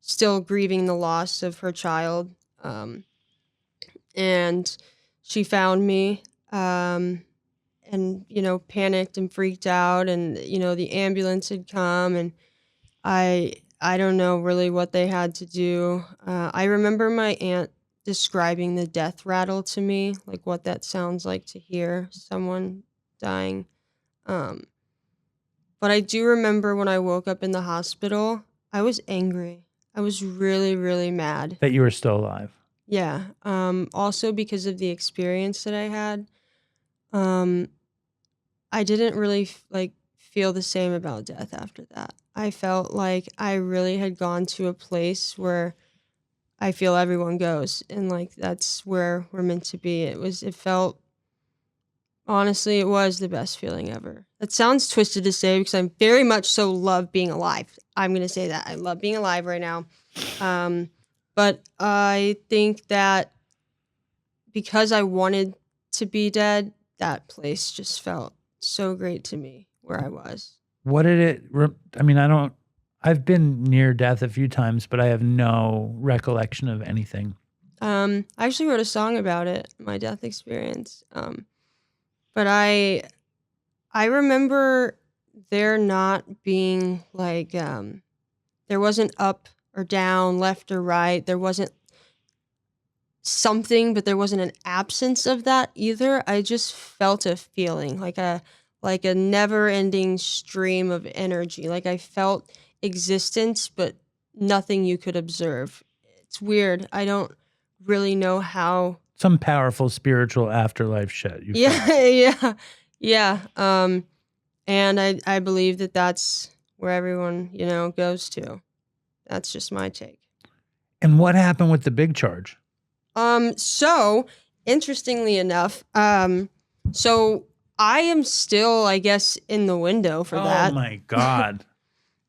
still grieving the loss of her child. And she found me, and, panicked and freaked out, and, the ambulance had come, and I don't know really what they had to do. I remember my aunt describing the death rattle to me, like what that sounds like to hear someone dying. But I do remember when I woke up in the hospital, I was angry. I was really, really mad.
That you were still alive.
Yeah. Also because of the experience that I had, I didn't really feel the same about death after that. I felt like I really had gone to a place where I feel everyone goes, and like that's where we're meant to be. Honestly, it was the best feeling ever. That sounds twisted to say because I very much so love being alive. I'm going to say that. I love being alive right now. But I think that because I wanted to be dead, that place just felt so great to me where I was.
What did it, I've been near death a few times, but I have no recollection of anything.
I actually wrote a song about it, my death experience. But I remember there not being there wasn't up or down, left or right. There wasn't something, but there wasn't an absence of that either. I just felt a feeling, like a never-ending stream of energy. Like I felt existence, but nothing you could observe. It's weird. I don't really know how.
Some powerful spiritual afterlife shit.
Yeah. And I believe that that's where everyone, goes to. That's just my take.
And what happened with the big charge?
So interestingly enough, so I am still, I guess, in the window for that.
Oh my God.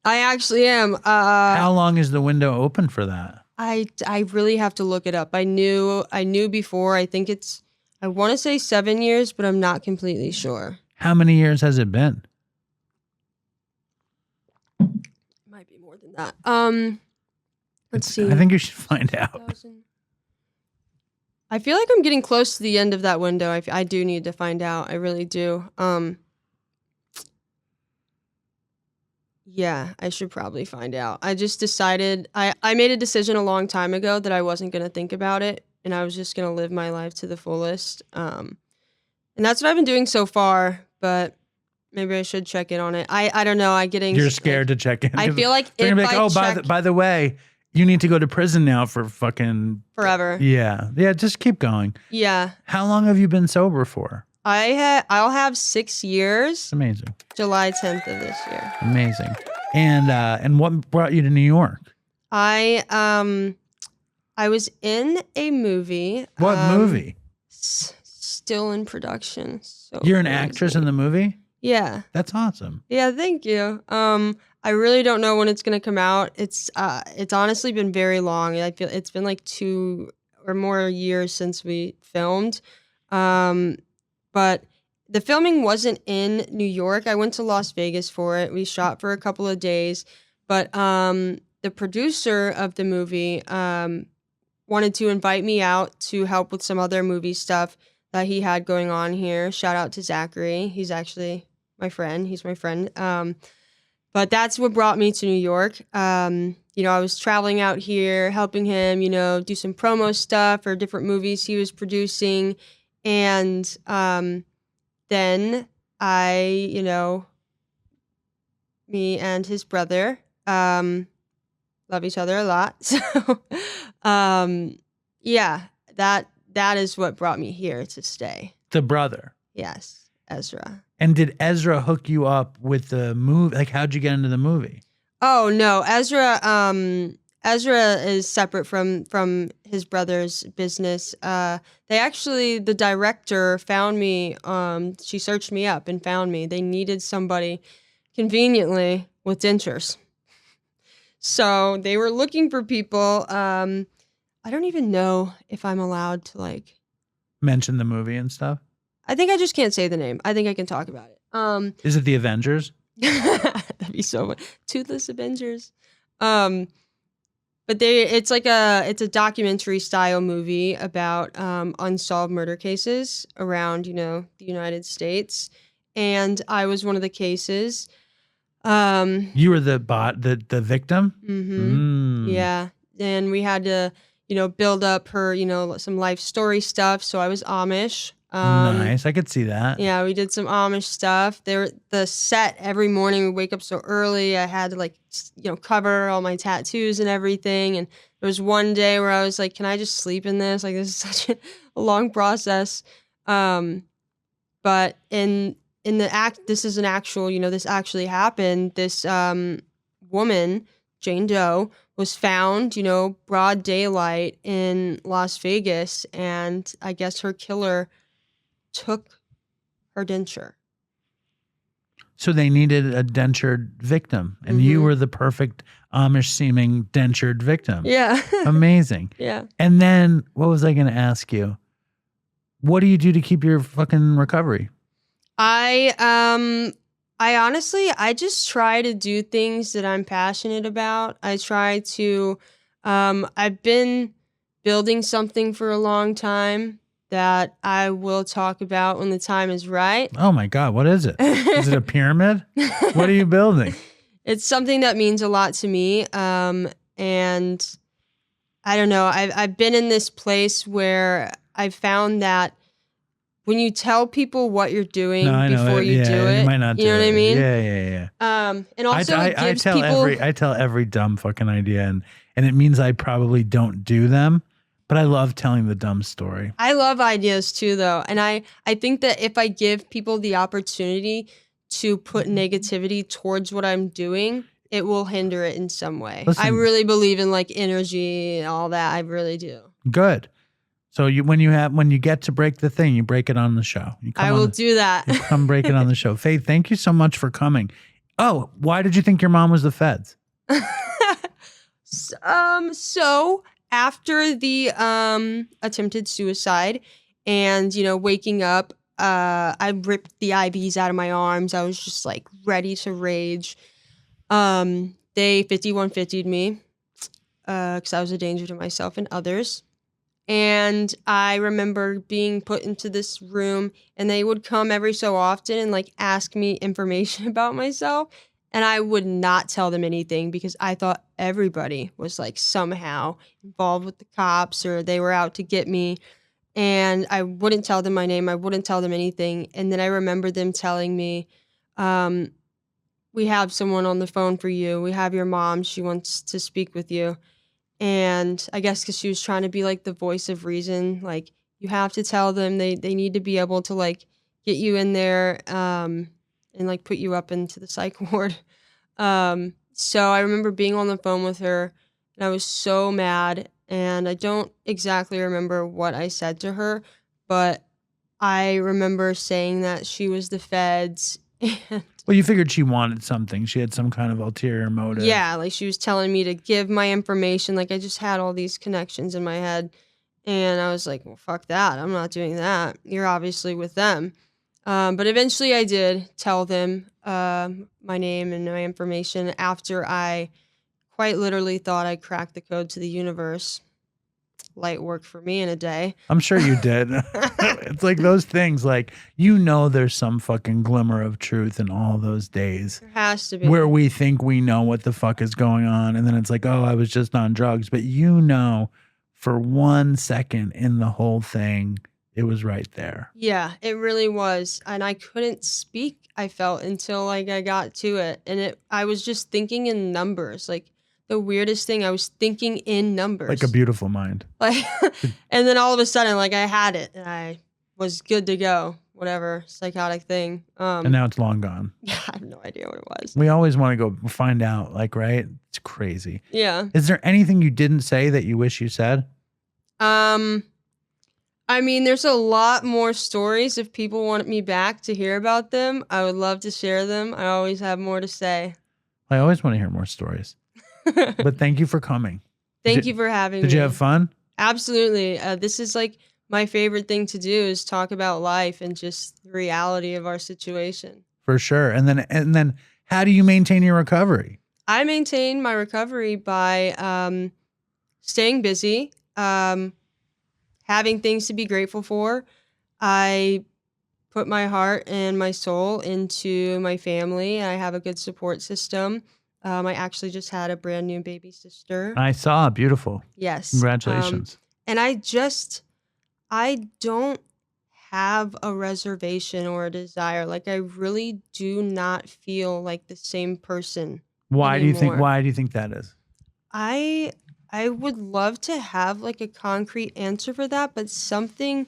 I actually am.
How long is the window open for that?
I really have to look it up. I knew before. I think I want to say 7 years, but I'm not completely sure.
How many years has it been?
It might be more than that. Let's see.
I think you should find out.
I feel like I'm getting close to the end of that window. I do need to find out. I really do. Yeah, I should probably find out. I just decided, I made a decision a long time ago that I wasn't going to think about it, and I was just going to live my life to the fullest. And that's what I've been doing so far, but maybe I should check in on it. I don't know.
You're scared to check in.
I feel like if
by the way, you need to go to prison now for fucking
forever.
Yeah. Just keep going.
Yeah.
How long have you been sober for?
I'll have 6 years.
Amazing.
July 10th of this year.
Amazing. And what brought you to New York?
I was in a movie.
What movie?
Still in production. So
you're an actress in the movie?
Yeah.
That's awesome.
Yeah, thank you. I really don't know when it's gonna come out. It's honestly been very long. I feel it's been like 2 or more years since we filmed. But the filming wasn't in New York. I went to Las Vegas for it. We shot for a couple of days. But the producer of the movie wanted to invite me out to help with some other movie stuff that he had going on here. Shout out to '𝗧𝗶𝗸cie. He's actually my friend. He's my friend. But that's what brought me to New York. I was traveling out here, helping him, do some promo stuff for different movies he was producing. And then me and his brother love each other a lot. So, yeah, that is what brought me here to stay.
The brother?
Yes, Ezra.
And did Ezra hook you up with the movie? Like, how'd you get into the movie?
Oh, no. Ezra is separate from his brother's business. The director found me. She searched me up and found me. They needed somebody conveniently with dentures. So they were looking for people. I don't even know if I'm allowed to
mention the movie and stuff.
I think I just can't say the name. I think I can talk about it.
Is it the Avengers?
That'd be so much. Toothless Avengers. But it's a documentary style movie about unsolved murder cases around, the United States. And I was one of the cases.
You were the victim?
Mm-hmm. Yeah. And we had to, build up her, some life story stuff. So I was Amish.
Nice. I could see that.
Yeah, we did some Amish stuff. The set every morning, we wake up so early. I had to cover all my tattoos and everything. And there was one day where I was like, can I just sleep in this? This is such a long process. But in the act, this is an actual, this actually happened. This woman, Jane Doe, was found, broad daylight in Las Vegas. And I guess her killer took her denture.
So they needed a dentured victim, and you were the perfect Amish-seeming dentured victim.
Yeah.
Amazing.
Yeah.
And then, what was I going to ask you? What do you do to keep your fucking recovery?
I honestly, I just try to do things that I'm passionate about. I try to, I've been building something for a long time that I will talk about when the time is right.
Oh my God, what is it? Is it a pyramid? What are you building?
It's something that means a lot to me. And I don't know, I've been in this place where I found that when you tell people what you're doing before you do it,
you might not
you know what I mean?
Yeah.
And also it gives
tell
people...
I tell every dumb fucking idea, and it means I probably don't do them, but I love telling the dumb story.
I love ideas too, though. And I think that if I give people the opportunity to put negativity towards what I'm doing, it will hinder it in some way.
Listen,
I really believe in like energy and all that. I really do.
Good. So when you get to break the thing, you break it on the show.
I will do that.
You come break it on the show. Faith, thank you so much for coming. Oh, why did you think your mom was the feds?
So after the attempted suicide and, waking up, I ripped the IVs out of my arms. I was just like ready to rage. They 5150'd me because I was a danger to myself and others. And I remember being put into this room, and they would come every so often and like ask me information about myself. And I would not tell them anything because I thought everybody was like somehow involved with the cops or they were out to get me. And I wouldn't tell them my name. I wouldn't tell them anything. And then I remember them telling me, we have someone on the phone for you. We have your mom. She wants to speak with you. And I guess because she was trying to be like the voice of reason, like you have to tell them they need to be able to like get you in there and like put you up into the psych ward. So I remember being on the phone with her and I was so mad, and I don't exactly remember what I said to her, but I remember saying that she was the feds. And
well, you figured she wanted something. She had some kind of ulterior motive.
Yeah, like she was telling me to give my information. Like I just had all these connections in my head. And I was like, well, fuck that. I'm not doing that. You're obviously with them. But eventually I did tell them my name and my information after I quite literally thought I cracked the code to the universe. Light work for me in a day.
I'm sure you did. It's like those things, like, there's some fucking glimmer of truth in all those days.
There has to be.
Where we think we know what the fuck is going on. And then it's like, oh, I was just on drugs. But for 1 second in the whole thing, it was right there.
Yeah, it really was. And I couldn't speak, I felt, until like I got to it. And I was just thinking in numbers. Like, the weirdest thing, I was thinking in numbers.
Like a beautiful mind.
Like, and then all of a sudden, like I had it and I was good to go. Whatever psychotic thing.
And now it's long gone.
Yeah, I have no idea what it was.
We always want to go find out, like, right? It's crazy.
Yeah.
Is there anything you didn't say that you wish you said?
I mean, there's a lot more stories. If people want me back to hear about them, I would love to share them. I always have more to say.
I always want to hear more stories. But thank you for coming.
Thank you for having me.
Did you have fun?
Absolutely. This is like my favorite thing to do, is talk about life and just the reality of our situation.
For sure. And then how do you maintain your recovery?
I maintain my recovery by staying busy, having things to be grateful for. I put my heart and my soul into my family. I have a good support system. I actually just had a brand new baby sister.
I saw. Beautiful.
Yes.
Congratulations.
And I don't have a reservation or a desire. Like, I really do not feel like the same person
Why
anymore.
do you think that is?
I would love to have like a concrete answer for that, but something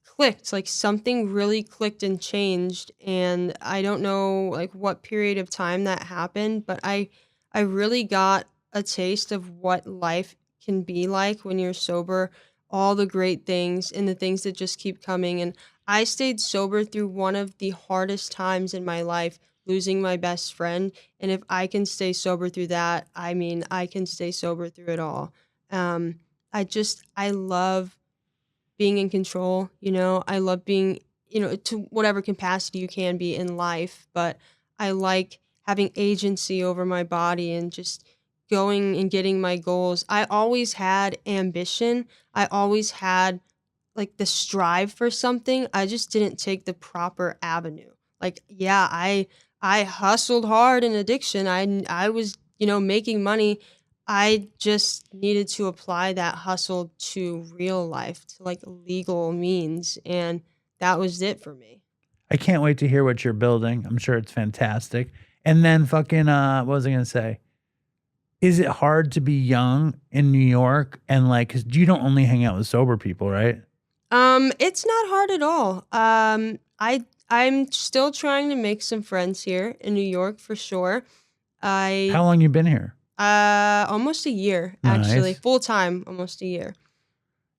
clicked, like something really clicked and changed, and I don't know like what period of time that happened, but I really got a taste of what life can be like when you're sober, all the great things and the things that just keep coming. And I stayed sober through one of the hardest times in my life, losing my best friend, and if I can stay sober through that, I mean, I can stay sober through it all. I love being in control, I love being, to whatever capacity you can be in life, but I like having agency over my body and just going and getting my goals. I always had ambition. I always had like the strive for something. I just didn't take the proper avenue. Like, yeah, I hustled hard in addiction. I was, making money I just needed to apply that hustle to real life, to like legal means. And that was it for me.
I can't wait to hear what you're building. I'm sure it's fantastic. And then fucking, what was I going to say? Is it hard to be young in New York? And like, 'cause you don't only hang out with sober people, right?
It's not hard at all. I'm still trying to make some friends here in New York for sure.
How long you been here?
Almost a year, actually.
Nice.
Full time, almost a year.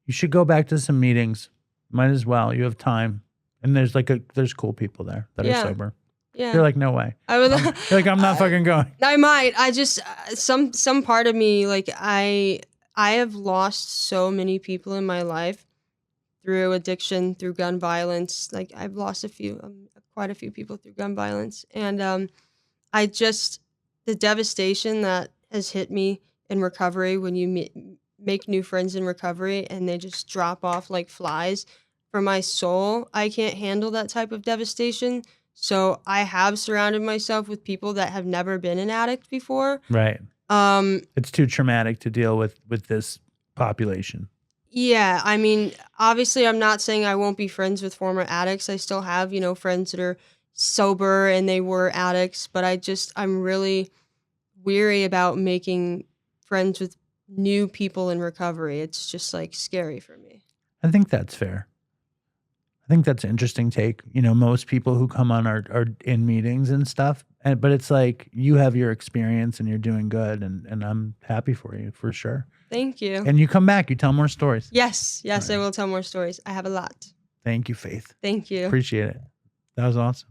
You should go back to some meetings. Might as well. You have time. And there's cool people there that are sober.
Yeah.
You're like, no way.
I would
You're like, I'm not fucking going.
I might. I just some part of me, like I have lost so many people in my life through addiction, through gun violence. Like I've lost quite a few people through gun violence, and the devastation that has hit me in recovery when you make new friends in recovery and they just drop off like flies. For my soul, I can't handle that type of devastation. So I have surrounded myself with people that have never been an addict before.
Right. It's too traumatic to deal with this population.
Yeah, I mean, obviously I'm not saying I won't be friends with former addicts. I still have, friends that are sober and they were addicts, but I'm really weary about making friends with new people in recovery. It's just like scary for me.
I think that's fair. I think that's an interesting take. Most people who come on are in meetings and stuff, but it's like you have your experience and you're doing good, and I'm happy for you for sure.
Thank you.
And you come back, you tell more stories.
Yes,
Right.
I will tell more stories. I have a lot.
Thank you, Faith.
Thank you.
Appreciate it. That was awesome.